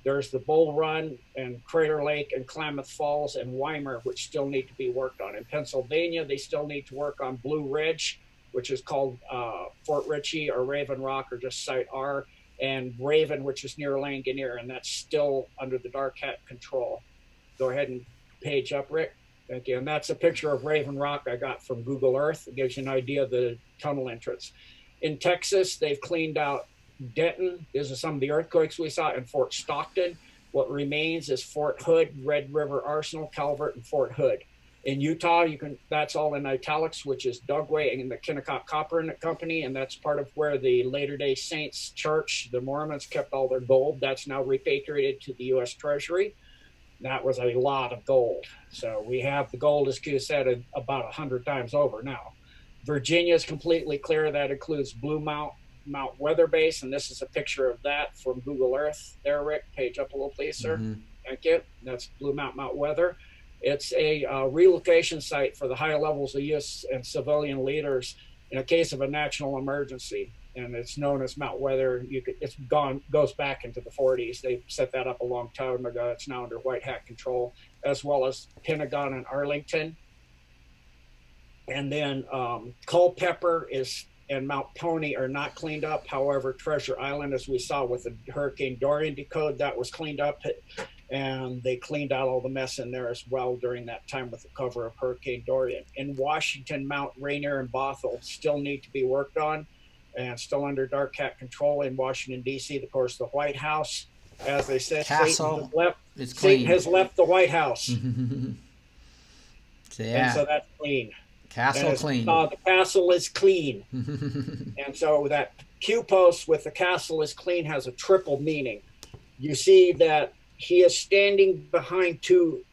There's the Bull Run and Crater Lake and Klamath Falls and Weimar, which still need to be worked on. In Pennsylvania, they still need to work on Blue Ridge, which is called Fort Ritchie or Raven Rock or just Site R, and Raven, which is near Langonier, and that's still under the dark hat control. Go ahead and page up, Rick. Thank you. And that's a picture of Raven Rock I got from Google Earth. It gives you an idea of the tunnel entrance. In Texas, they've cleaned out Denton. These are some of the earthquakes we saw in Fort Stockton. What remains is Fort Hood, Red River Arsenal, Calvert, and Fort Hood. In Utah, that's all in italics, which is Dugway and the Kennecott Copper Company, and that's part of where the Latter-day Saints Church, the Mormons, kept all their gold. That's now repatriated to the U.S. Treasury. That was a lot of gold. So we have the gold, as Q said, about 100 times over now. Virginia is completely clear. That includes Blue Mount Weather Base, and this is a picture of that from Google Earth. There, Rick, page up a little, please, sir. Thank you. That's Blue Mount Weather. It's a relocation site for the high levels of U.S. and civilian leaders in a case of a national emergency, and it's known as Mount Weather. It's goes back into the 40s. They set that up a long time ago. It's now under White Hat control, as well as Pentagon and Arlington. And then Culpeper and Mount Pony are not cleaned up. However, Treasure Island, as we saw with the Hurricane Dorian Decode, that was cleaned up, and they cleaned out all the mess in there as well during that time with the cover of Hurricane Dorian. In Washington, Mount Rainier and Bothell still need to be worked on and still under Dark Hat control. In Washington, D.C., of course, the White House, as they said, Castle Satan has left the White House. Yeah. And so that's clean. Castle clean. The castle is clean. And so that Q post with the castle is clean has a triple meaning. You see that he is standing behind two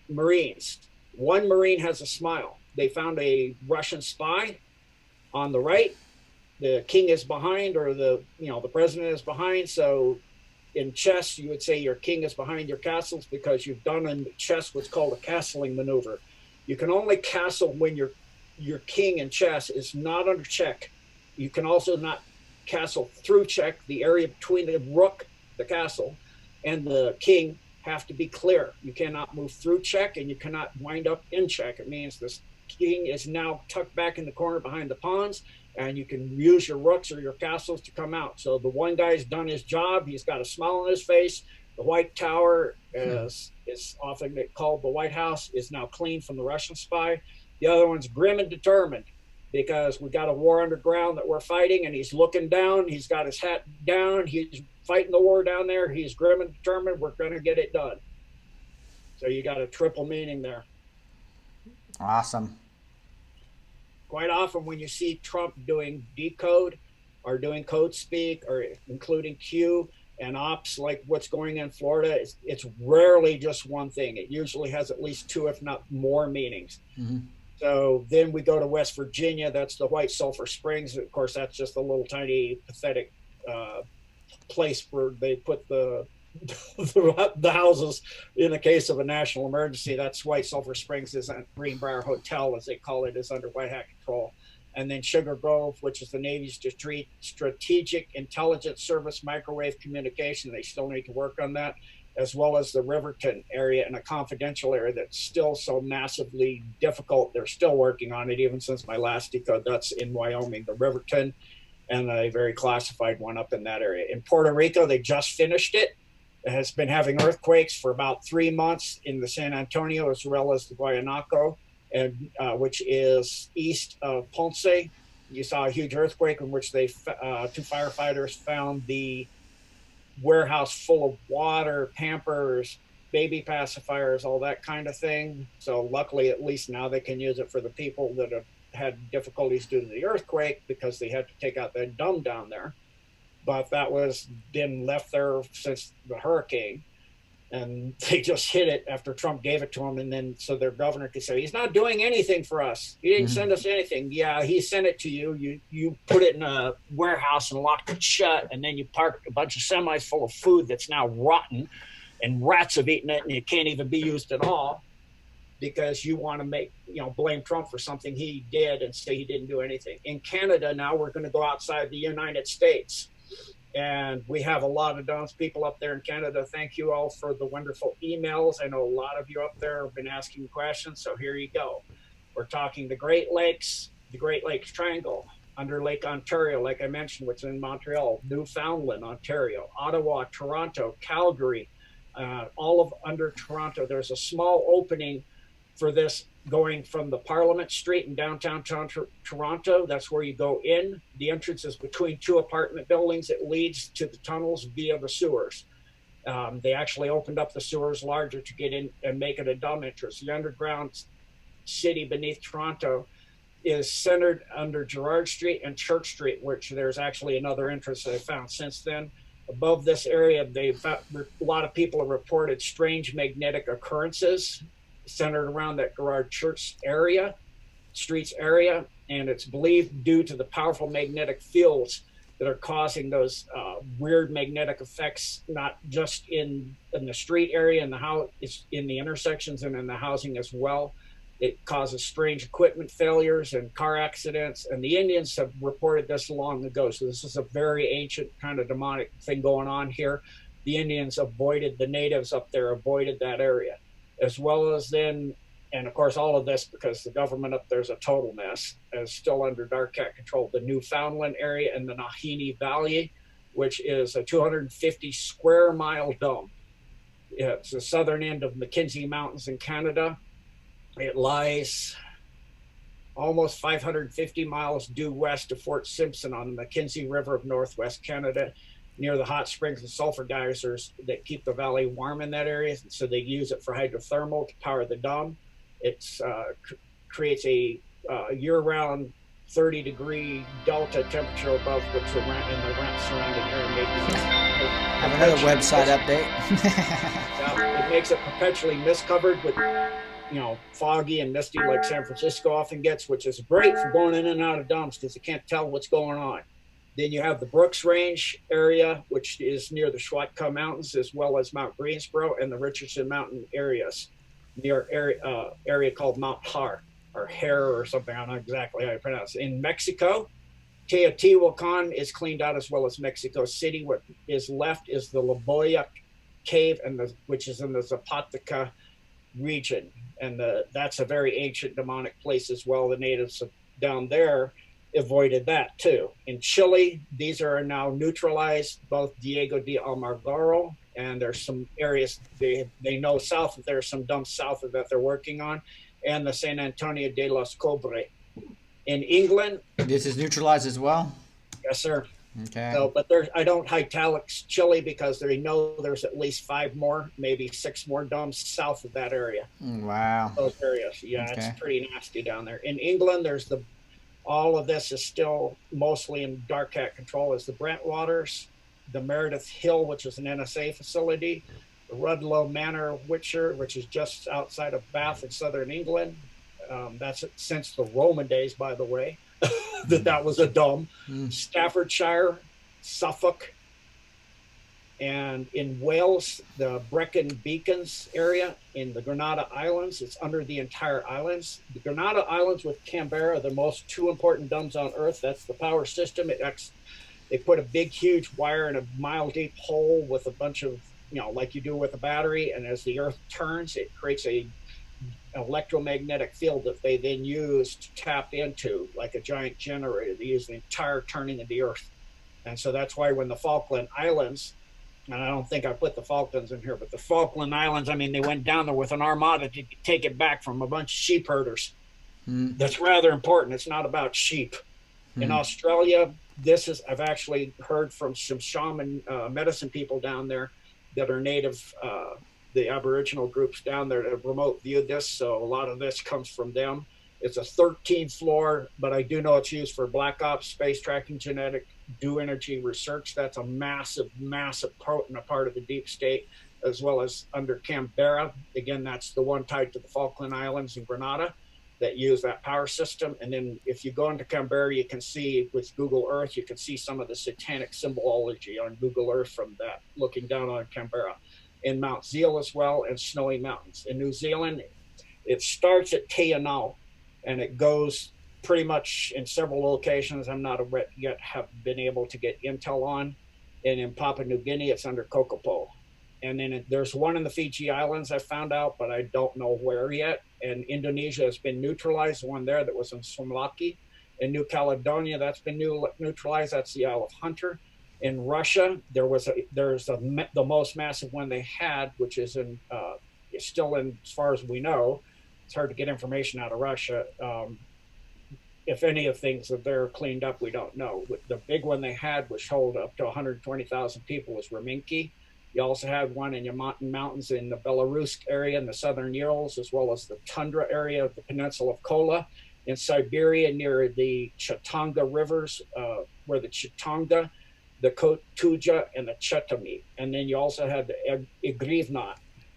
Marines. One Marine has a smile. They found a Russian spy on the right. The king is behind, or the president is behind. So in chess, you would say your king is behind your castles, because you've done in chess what's called a castling maneuver. You can only castle when your king in chess is not under check. You can also not castle through check. The area between the rook, the castle, and the king have to be clear. You cannot move through check, and you cannot wind up in check. It means this king is now tucked back in the corner behind the pawns, and you can use your rooks or your castles to come out. So the one guy's done his job. He's got a smile on his face. The White Tower is often called the White House, is now clean from the Russian spy. The other one's grim and determined, because we got a war underground that we're fighting, and he's looking down. He's got his hat down. He's fighting the war down there. He's grim and determined. We're going to get it done. So you got a triple meaning there. Awesome. Quite often when you see Trump doing Decode or doing code speak, or including Q, and ops like what's going in Florida, it's rarely just one thing. It usually has at least two, if not more, meanings. So then we go to West Virginia. That's the White Sulphur Springs. Of course, that's just a little tiny pathetic place where they put the houses in the case of a national emergency. That's White Sulphur Springs. Isn't Greenbrier Hotel, as they call it, is under White Hat control. And then Sugar Grove, which is the Navy's Strategic Intelligence Service microwave communication. They still need to work on that, as well as the Riverton area, and a confidential area that's still so massively difficult. They're still working on it, even since my last decode. That's in Wyoming, the Riverton, and a very classified one up in that area. In Puerto Rico, they just finished it. It has been having earthquakes for about 3 months in the San Antonio, as well as the Guayanaco, and which is east of Ponce. You saw a huge earthquake in which two firefighters found the warehouse full of water, Pampers, baby pacifiers, all that kind of thing. So luckily, at least now they can use it for the people that have had difficulties due to the earthquake, because they had to take out their dumb down there. But that was been left there since the hurricane. And they just hit it after Trump gave it to them. And then so their governor could say, he's not doing anything for us. He didn't send us anything. Yeah, he sent it to you. You put it in a warehouse and locked it shut. And then you parked a bunch of semis full of food that's now rotten, and rats have eaten it, and it can't even be used at all, because you want to blame Trump for something he did and say he didn't do anything. In Canada now, we're going to go outside the United States. And we have a lot of DOMS people up there in Canada. Thank you all for the wonderful emails. I know a lot of you up there have been asking questions, so here you go. We're talking the Great Lakes Triangle, under Lake Ontario, like I mentioned, which is in Montreal, Newfoundland, Ontario, Ottawa, Toronto, Calgary, all of under Toronto. There's a small opening for this going from the Parliament Street in downtown Toronto. That's where you go in. The entrance is between two apartment buildings. It leads to the tunnels via the sewers. They actually opened up the sewers larger to get in and make it a dumb entrance. The underground city beneath Toronto is centered under Gerrard Street and Church Street, which there's actually another entrance that I found since then. Above this area, a lot of people have reported strange magnetic occurrences centered around that Garrard Church area, streets area, and it's believed due to the powerful magnetic fields that are causing those weird magnetic effects, not just in the street area and the house, it's in the intersections and in the housing as well. It causes strange equipment failures and car accidents, and the Indians have reported this long ago. So this is a very ancient kind of demonic thing going on here. The Indians avoided, the natives up there avoided that area, as well as then, and of course all of this because the government up there is a total mess, is still under Dark Cat control, the Newfoundland area and the Nahini Valley, which is a 250 square mile dome. It's the southern end of Mackenzie Mountains in Canada. It lies almost 550 miles due west of Fort Simpson on the Mackenzie River of Northwest Canada, near the hot springs and sulfur geysers that keep the valley warm in that area. So they use it for hydrothermal to power the dome. It creates a year-round 30-degree delta temperature above what's around in the surrounding area. Have another website update. It makes it perpetually mist-covered with, foggy and misty like San Francisco often gets, which is great for going in and out of domes because you can't tell what's going on. Then you have the Brooks Range area, which is near the Schwatka Mountains, as well as Mount Greensboro and the Richardson Mountain areas, near area called Mount Har, or Hare or something. I don't know exactly how you pronounce it. In Mexico, Teotihuacan is cleaned out, as well as Mexico City. What is left is the La Boya Cave, which is in the Zapoteca region. And that's a very ancient demonic place as well. The natives down there avoided that too. In Chile, these are now neutralized, both Diego de Almagro, and there's some areas they know south of there's some dumps south of that they're working on, and the San Antonio de los Cobre. In England, this is neutralized as well? Yes, sir. Okay. So, but I don't italics Chile because they know there's at least 5 more, maybe 6 more dumps south of that area. Wow. Those areas. Yeah, Okay. It's pretty nasty down there. In England, all of this is still mostly in Dark Cat control, is the Brentwaters, the Meredith Hill, which is an NSA facility, the Rudlow Manor, which is just outside of Bath in southern England. That's since the Roman days, by the way, that was a dome. Staffordshire, Suffolk, and in Wales, the Brecon Beacons area in the Grenada Islands. It's under the entire islands. The Grenada Islands with Canberra are the most 2 important domes on Earth. That's the power system. They put a big, huge wire in a mile-deep hole with a bunch of, like you do with a battery. And as the Earth turns, it creates an electromagnetic field that they then use to tap into, like a giant generator. They use the entire turning of the Earth. And so that's why when the Falkland Islands, and I don't think I put the Falklands in here, but the Falkland Islands, they went down there with an armada to take it back from a bunch of sheep herders. That's rather important. It's not about sheep. In Australia, I've actually heard from some shaman medicine people down there that are native, the Aboriginal groups down there that have remote viewed this. So a lot of this comes from them. It's a 13th floor, but I do know it's used for black ops, space tracking, genetic, dew energy research. That's a massive, massive part of the deep state, as well as under Canberra. Again, that's the one tied to the Falkland Islands and Grenada that use that power system. And then if you go into Canberra, you can see with Google Earth, you can see some of the satanic symbology on Google Earth from that, looking down on Canberra. In Mount Zeal as well, and Snowy Mountains. In New Zealand, it starts at Te Anau, and it goes pretty much in several locations I'm not yet have been able to get intel on. And in Papua New Guinea, it's under Kokopo. And then there's one in the Fiji Islands I found out, but I don't know where yet. And Indonesia has been neutralized, the one there that was in Sumlaki. In New Caledonia, that's been neutralized. That's the Isle of Hunter. In Russia, there's the most massive one they had, which is still in, as far as we know. It's hard to get information out of Russia. If any of things that they're cleaned up, we don't know. The big one they had, which held up to 120,000 people, was Raminki. You also had one in Yamaton Mountains in the Belarusk area in the southern Urals, as well as the tundra area of the peninsula of Kola. In Siberia, near the Chatanga rivers, where the Chatanga the Kotuja, and the Chetami. And then you also had the Igrivna,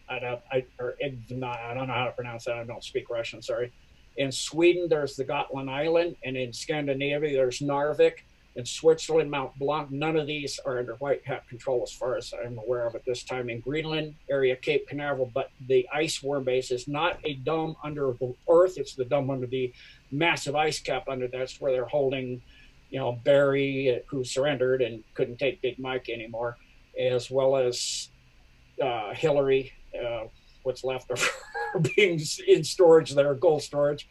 or Igvna, I don't know how to pronounce that. I don't speak Russian, sorry. In Sweden, there's the Gotland Island. And in Scandinavia, there's Narvik. In Switzerland, Mount Blanc. None of these are under white hat control as far as I'm aware of at this time. In Greenland area, Cape Canaveral, but the ice worm base is not a dome under the earth. It's the dome under the massive ice cap under that's where they're holding, Barry, who surrendered and couldn't take Big Mike anymore, as well as Hillary, what's left of her being in storage there, gold storage.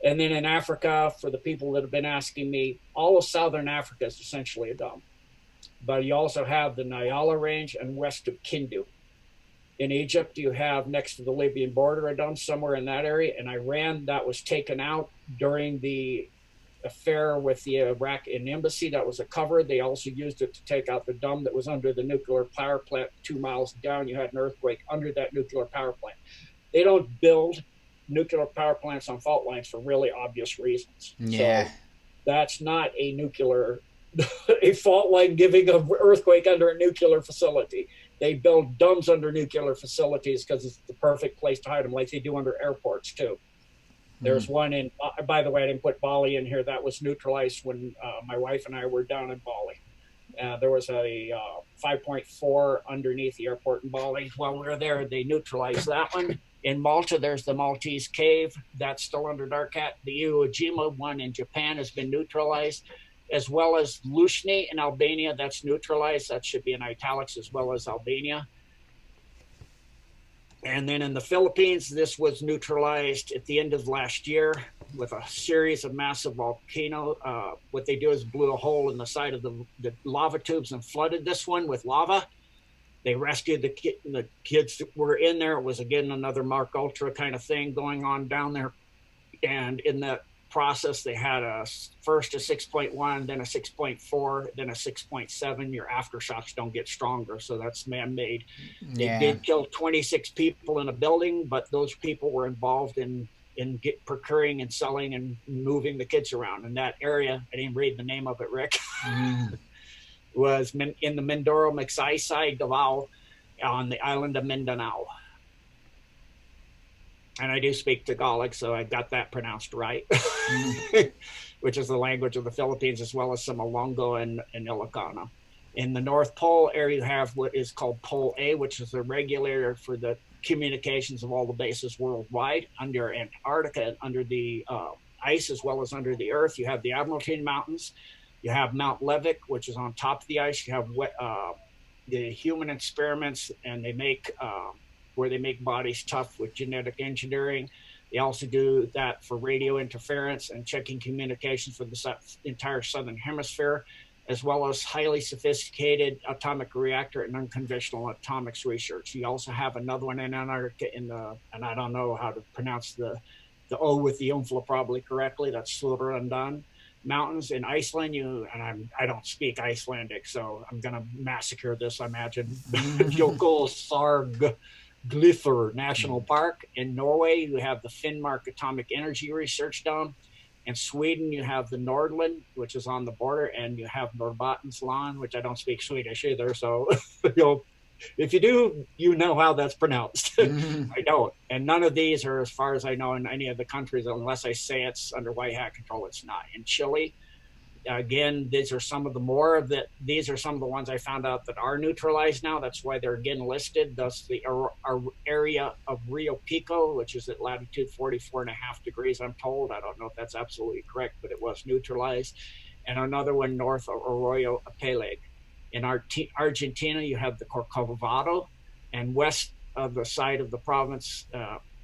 And then in Africa, for the people that have been asking me, all of Southern Africa is essentially a dome. But you also have the Nyala Range and west of Kindu. In Egypt, you have next to the Libyan border a dome somewhere in that area. In Iran, that was taken out during the affair with the Iraqi embassy. That was a cover. They also used it to take out the dome that was under the nuclear power plant 2 miles down. You had an earthquake under that nuclear power plant. They don't build nuclear power plants on fault lines for really obvious reasons. Yeah. So that's not a nuclear, a fault line giving an earthquake under a nuclear facility. They build domes under nuclear facilities because it's the perfect place to hide them, like they do under airports too. There's one in, by the way, I didn't put Bali in here. That was neutralized when my wife and I were down in Bali. There was a 5.4 underneath the airport in Bali. While we were there, they neutralized that one. In Malta, there's the Maltese Cave. That's still under Dark Hat. The Iwo Jima one in Japan has been neutralized, as well as Lushni in Albania. That's neutralized. That should be in italics, as well as Albania. And then in the Philippines, this was neutralized at the end of last year with a series of massive volcanoes. What they do is blew a hole in the side of the lava tubes and flooded this one with lava. They rescued the kids that were in there. It was, again, another Mark Ultra kind of thing going on down there. And in that process, they had first a 6.1, then a 6.4, then a 6.7. Your aftershocks don't get stronger, so that's man-made. Yeah. They did kill 26 people in a building, but those people were involved in procuring and selling and moving the kids around. In that area, I didn't read the name of it, Rick, was in the Mindoro Magsaysay, Davao, on the island of Mindanao. And I do speak Tagalog, so I got that pronounced right, which is the language of the Philippines, as well as some Ilonggo and Ilocano. In the North Pole area, you have what is called Pole A, which is the regulator for the communications of all the bases worldwide. Under Antarctica and under the ice, as well as under the earth, you have the Admiralty Mountains. You have Mount Levick, which is on top of the ice. You have the human experiments, and they make where they make bodies tough with genetic engineering. They also do that for radio interference and checking communications for the entire southern hemisphere, as well as highly sophisticated atomic reactor and unconventional atomics research. You also have another one in Antarctica and I don't know how to pronounce the O with the umfla probably correctly, that's Surundan Mountains. In Iceland, I don't speak Icelandic, so I'm gonna massacre this, I imagine. Jökulsárgljufur National Park. In Norway, you have the Finnmark Atomic Energy Research Dome. In Sweden, you have the Nordland, which is on the border, and you have Norrbottensland, which I don't speak Swedish either. So, if you do, you know how that's pronounced. I don't. And none of these are, as far as I know, in any of the countries, unless I say it's under white hat control, it's not. In Chile, again, these are some of the ones I found out that are neutralized now. That's why they're again listed. Thus, the area of Rio Pico, which is at latitude 44.5 degrees, I'm told. I don't know if that's absolutely correct, but it was neutralized. And another one north of Arroyo Peleg. In Argentina, you have the Corcovado, and west of the side of the province,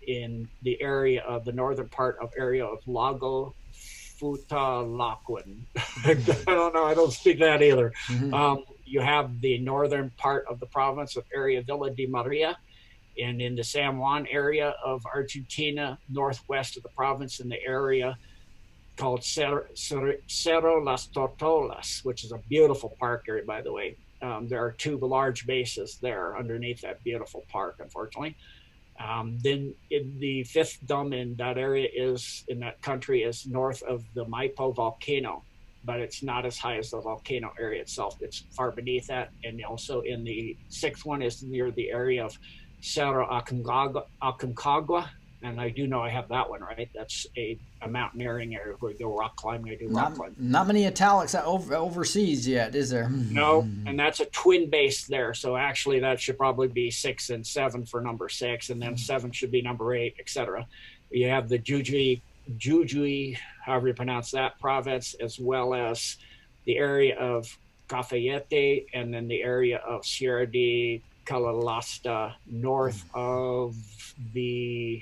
in the area of the northern part of area of Lago Futalaquan. I don't know, I don't speak that either. You have the northern part of the province of area Villa de Maria, and in the San Juan area of Argentina, northwest of the province, in the area called Cerro Las Tortolas, which is a beautiful park area, by the way. There are two large bases there underneath that beautiful park, unfortunately. Then the fifth dome in that area in that country is north of the Maipo volcano. but it's not as high as the volcano area itself. It's far beneath that. And also in the sixth one is near the area of Cerro Aconcagua. And I do know I have that one, right? That's a mountaineering area where we go rock climbing. I do rock climbing. Not many italics overseas yet, is there? No, and that's a twin base there. So actually that should probably be 6 and 7 for number 6, and then 7 should be number 8, etc. You have the Jujuy, however you pronounce that province, as well as the area of Cafayete, and then the area of Sierra de Calalasta, north of the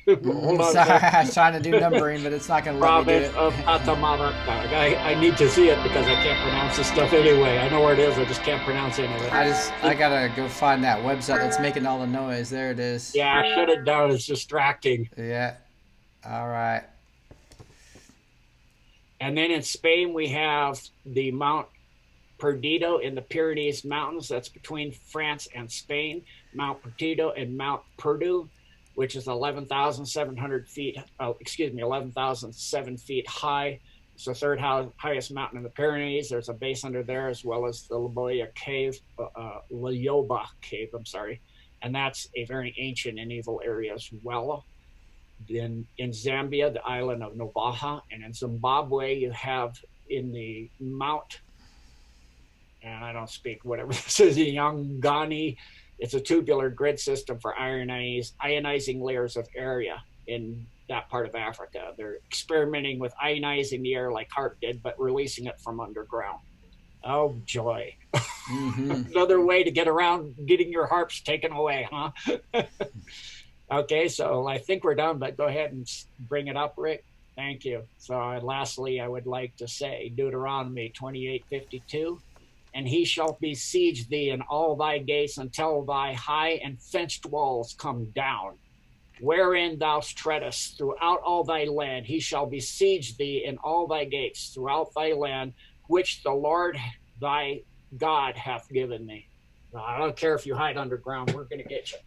Hold on, sorry, I was trying to do numbering, but it's not going to let me do it. Of Catamarca. I need to see it because I can't pronounce this stuff anyway. I know where it is, I just can't pronounce any of it. I gotta go find that website that's making all the noise. There it is. Yeah, shut it down. It's distracting. Yeah. All right. And then in Spain, we have the Mount Perdido in the Pyrenees Mountains. That's between France and Spain. Mount Perdido and Mount Perdu, which is 11,700 feet, 11,007 feet high. It's the third highest mountain in the Pyrenees. There's a base under there, as well as the Loyoba Cave, and that's a very ancient and evil area as well. Then in Zambia, the island of Novaha, and in Zimbabwe, you have in the Mount, and I don't speak whatever this is, Yangani. It's a tubular grid system for ionizing layers of area in that part of Africa. They're experimenting with ionizing the air like HARP did, but releasing it from underground. Oh, joy. Mm-hmm. Another way to get around getting your HARPs taken away, huh? Okay, so I think we're done, but go ahead and bring it up, Rick. Thank you. So lastly, I would like to say Deuteronomy 28:52. And he shall besiege thee in all thy gates until thy high and fenced walls come down, wherein thou treadest throughout all thy land. He shall besiege thee in all thy gates throughout thy land, which the Lord thy God hath given thee. Now, I don't care if you hide underground, we're going to get you.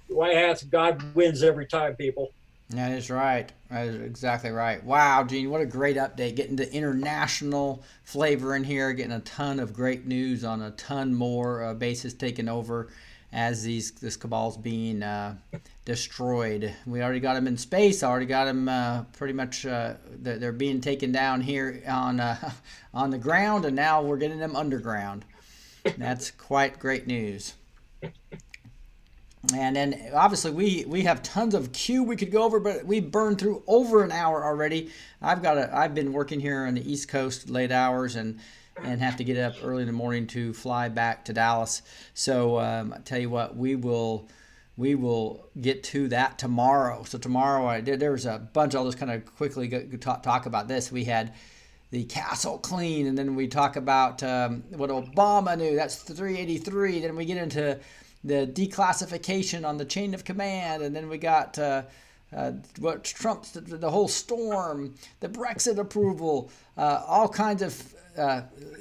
The White Hats, God wins every time, people. That is right. That is exactly right. Wow, Gene, what a great update. Getting the international flavor in here, getting a ton of great news on a ton more bases taken over as this cabal's being destroyed. We already got them in space. Already got them pretty much. They're being taken down here on the ground, and now we're getting them underground. That's quite great news. And then obviously we have tons of Q we could go over, but we burned through over an hour already. I've been working here on the East Coast late hours and have to get up early in the morning to fly back to Dallas. So I tell you what, we will get to that tomorrow. So tomorrow there was a bunch. I'll just kind of quickly talk about this. We had the castle clean, and then we talk about what Obama knew. That's 383. Then we get into the declassification on the chain of command, and then we got what Trump's the whole storm, the Brexit approval, all kinds of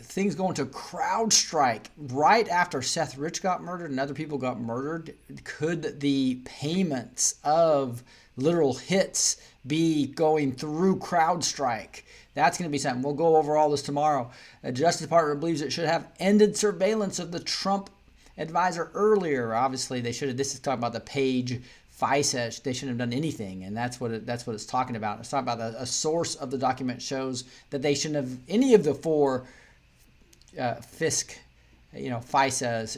things going to CrowdStrike right after Seth Rich got murdered and other people got murdered. Could the payments of literal hits be going through CrowdStrike? That's going to be something. We'll go over all this tomorrow. The Justice Department believes it should have ended surveillance of the Trump advisor earlier. Obviously, they should have. This is talking about the Page FISA. They shouldn't have done anything, and that's what it's talking about. It's talking about a source of the document shows that they shouldn't have any of the 4 FISAs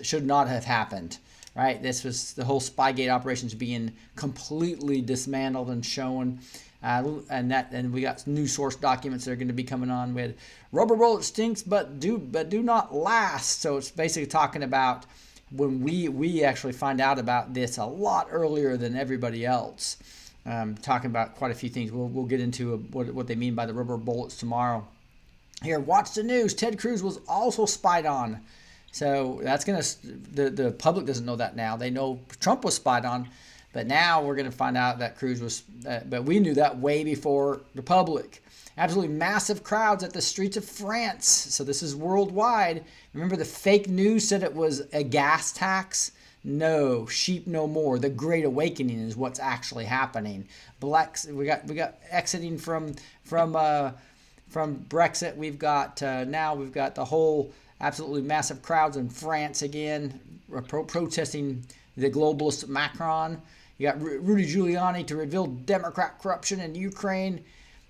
should not have happened. Right? This was the whole Spygate operations being completely dismantled and shown. And we got new source documents that are going to be coming on with rubber bullet stinks, but do not last. So it's basically talking about when we actually find out about this a lot earlier than everybody else. Talking about quite a few things. We'll get into what they mean by the rubber bullets tomorrow. Here, watch the news. Ted Cruz was also spied on. So that's going to the public doesn't know that now. They know Trump was spied on. But now we're going to find out that Cruz was, but we knew that way before the public. Absolutely massive crowds at the streets of France. So this is worldwide. Remember the fake news said it was a gas tax? No, sheep no more. The Great Awakening is what's actually happening. Blacks, we got exiting from Brexit. We've got now we've got the whole absolutely massive crowds in France again, protesting the globalist Macron. You got Rudy Giuliani to reveal Democrat corruption in Ukraine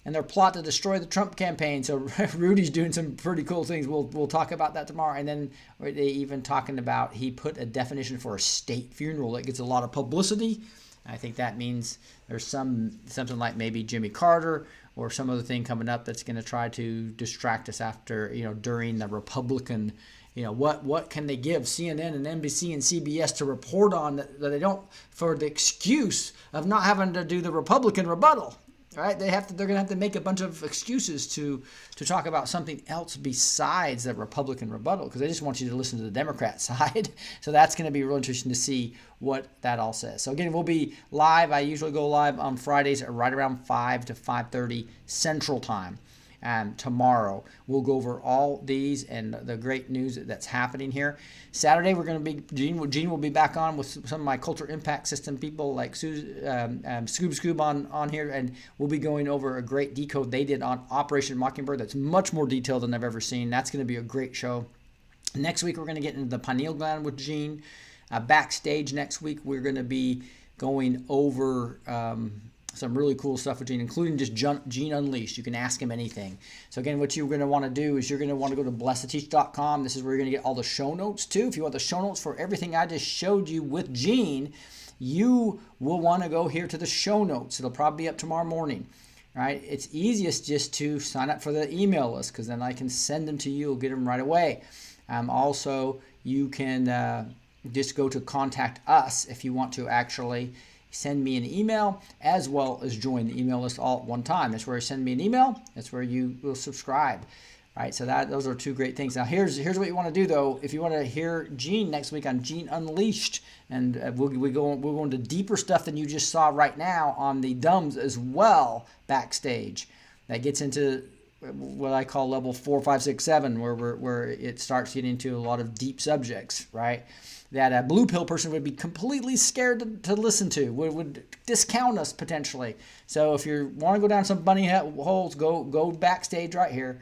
and their plot to destroy the Trump campaign. So Rudy's doing some pretty cool things. We'll talk about that tomorrow. And then they even talking about, he put a definition for a state funeral that gets a lot of publicity. I think that means there's something like maybe Jimmy Carter or some other thing coming up that's going to try to distract us after, during the Republican, what can they give CNN and NBC and CBS to report on that they don't, for the excuse of not having to do the Republican rebuttal. Right? They're going to have to make a bunch of excuses to talk about something else besides the Republican rebuttal, because they just want you to listen to the Democrat side. So that's going to be real interesting to see what that all says. So again, we'll be live. I usually go live on Fridays at right around 5 to 5:30 Central Time. Tomorrow we'll go over all these and the great news that's happening here. Saturday we're going to be Gene will be back on with some of my Culture Impact System people like Scoob on here, and we'll be going over a great decode they did on Operation Mockingbird that's much more detailed than I've ever seen. That's going to be a great show. Next week we're going to get into the pineal gland with Gene. Backstage next week we're going to be going over some really cool stuff with Gene, including just Gene Unleashed. You can ask him anything. So again, what you're going to want to do is you're going to want to go to blessed2teach.com. This is where you're going to get all the show notes too. If you want the show notes for everything I just showed you with Gene, you will want to go here to the show notes. It'll probably be up tomorrow morning. Right? It's easiest just to sign up for the email list, because then I can send them to you. You'll get them right away. Also, you can just go to contact us if you want to actually send me an email, as well as join the email list all at one time. That's where you send me an email. That's where you will subscribe. Right? So those are two great things. Now here's what you want to do though. If you want to hear Gene next week on Gene Unleashed, and we'll go into deeper stuff than you just saw right now on the dumbs as well backstage. That gets into what I call level 4, 5, 6, 7, where it starts getting into a lot of deep subjects. Right? That a blue pill person would be completely scared to listen to, would discount us potentially. So if you want to go down some bunny holes, go backstage right here.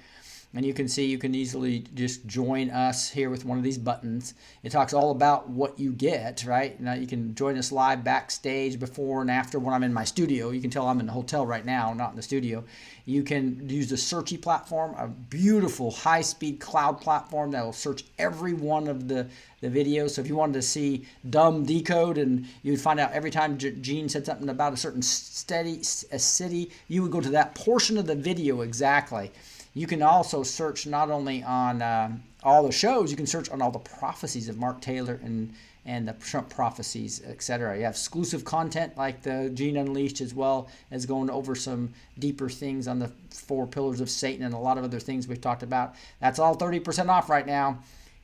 And you can see you can easily just join us here with one of these buttons. It talks all about what you get, right? Now you can join us live backstage before and after when I'm in my studio. You can tell I'm in the hotel right now, not in the studio. You can use the Searchy platform, a beautiful high-speed cloud platform that will search every one of the videos. So if you wanted to see dumb decode, and you would find out every time Gene said something about a certain city, you would go to that portion of the video exactly. You can also search not only on all the shows, you can search on all the prophecies of Mark Taylor and the Trump prophecies, etc. You have exclusive content like the Gene Unleashed, as well as going over some deeper things on the 4 pillars of Satan and a lot of other things we've talked about. That's all 30% off right now.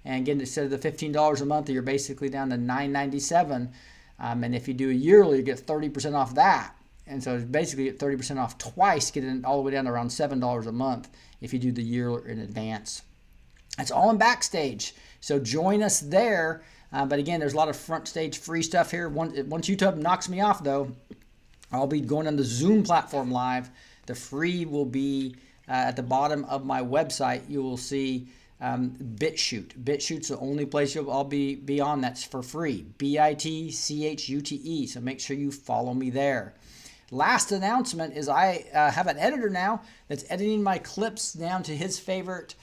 And again, instead of the $15 a month, you're basically down to $9.97. And if you do a yearly, you get 30% off that. And so basically you get 30% off twice, getting all the way down to around $7 a month if you do the year in advance. That's all in Backstage. So join us there. But again, there's a lot of front stage free stuff here. Once YouTube knocks me off, though, I'll be going on the Zoom platform live. The free will be at the bottom of my website. You will see BitChute. BitChute's the only place I'll be on that's for free. BITCHUTE. So make sure you follow me there. Last announcement is I have an editor now that's editing my clips down to his favorite.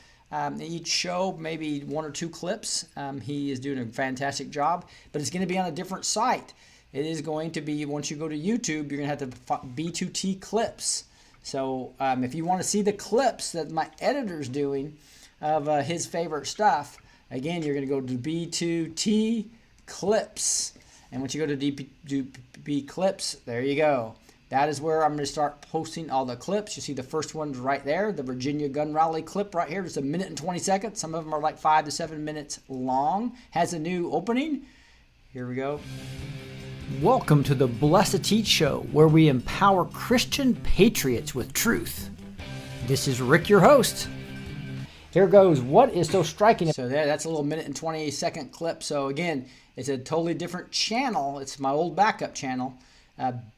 Each show, maybe 1 or 2 clips. He is doing a fantastic job, but it's going to be on a different site. It is going to be, once you go to YouTube, you're going to have to B2T clips. So if you want to see the clips that my editor's doing of his favorite stuff, again, you're going to go to B2T clips. And once you go to B clips, there you go. That is where I'm going to start posting all the clips. You see the first one's right there, the Virginia gun rally clip right here. Just 1 minute and 20 seconds. Some of them are like 5 to 7 minutes long. Has a new opening. Here we go. Welcome to the Blessed to Teach Show, where we empower Christian patriots with truth. This is Rick, your host. Here goes. What is so striking? So that's a little 1 minute and 20 second clip. So again, It's a totally different channel. It's my old backup channel.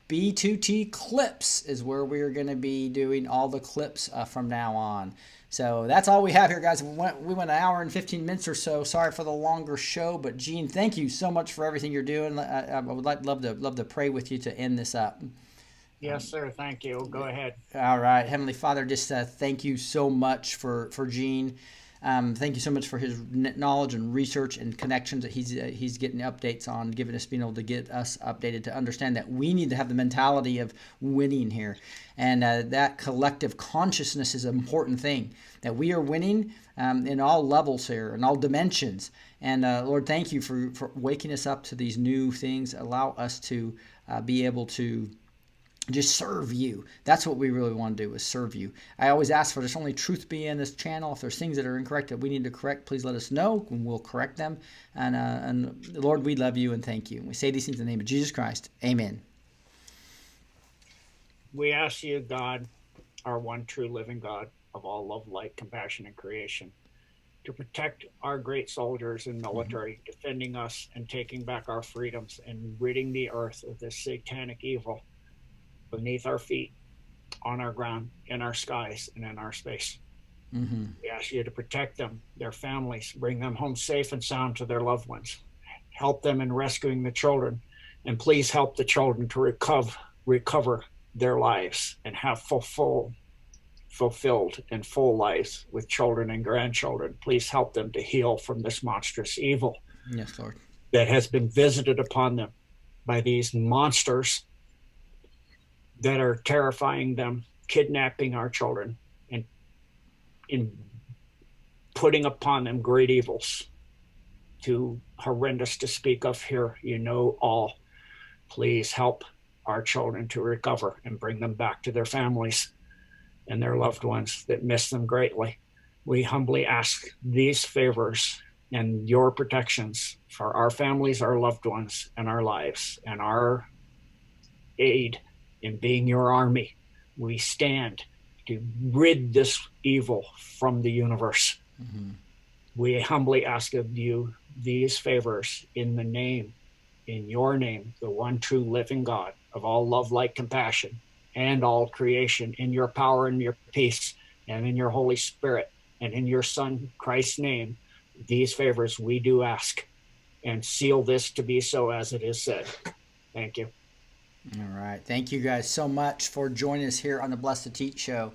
B2T Clips is where we are going to be doing all the clips from now on. So that's all we have here, guys. We went an hour and 15 minutes or so. Sorry for the longer show, but Gene, thank you so much for everything you're doing. I would love to pray with you to end this up. Yes, sir. Thank you. Go ahead. All right. Heavenly Father, just thank you so much for Gene. Thank you so much for his knowledge and research and connections that he's getting updates on, giving us, being able to get us updated to understand that we need to have the mentality of winning here. And that collective consciousness is an important thing, that we are winning in all levels here, in all dimensions. And Lord, thank you for waking us up to these new things. Allow us to be able to just serve you. That's what we really want to do, is serve you. I always ask for there's only truth be in this channel. If there's things that are incorrect that we need to correct, please let us know and we'll correct them. And Lord, we love you and thank you. We say these things in the name of Jesus Christ. Amen. We ask you, God, our one true living God of all love, light, compassion, and creation, to protect our great soldiers and military, defending us and taking back our freedoms and ridding the earth of this satanic evil beneath our feet, on our ground, in our skies, and in our space. We ask you to protect them, their families, bring them home safe and sound to their loved ones. Help them in rescuing the children, and please help the children to recover their lives and have fulfilled and full lives with children and grandchildren. Please help them to heal from this monstrous evil. Yes, Lord. That has been visited upon them by these monsters that are terrifying them, kidnapping our children, and in putting upon them great evils, too horrendous to speak of here. You know all. Please help our children to recover and bring them back to their families and their loved ones that miss them greatly. We humbly ask these favors and your protections for our families, our loved ones, and our lives, and our aid in being your army. We stand to rid this evil from the universe. We humbly ask of you these favors in your name, the one true living God of all love, light, compassion, and all creation, in your power and your peace, and in your Holy Spirit, and in your Son, Christ's name. These favors we do ask, and seal this to be so as it is said. Thank you. All right. Thank you guys so much for joining us here on the Blessed to Teach show.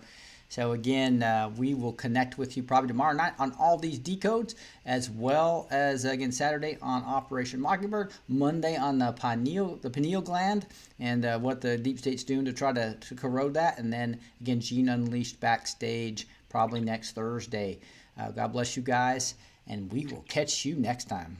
So again, we will connect with you probably tomorrow night on all these decodes, as well as again Saturday on Operation Mockingbird, Monday on the pineal gland, and what the deep state's doing to try to corrode that, and then again Gene Unleashed backstage probably next Thursday. God bless you guys, and we will catch you next time.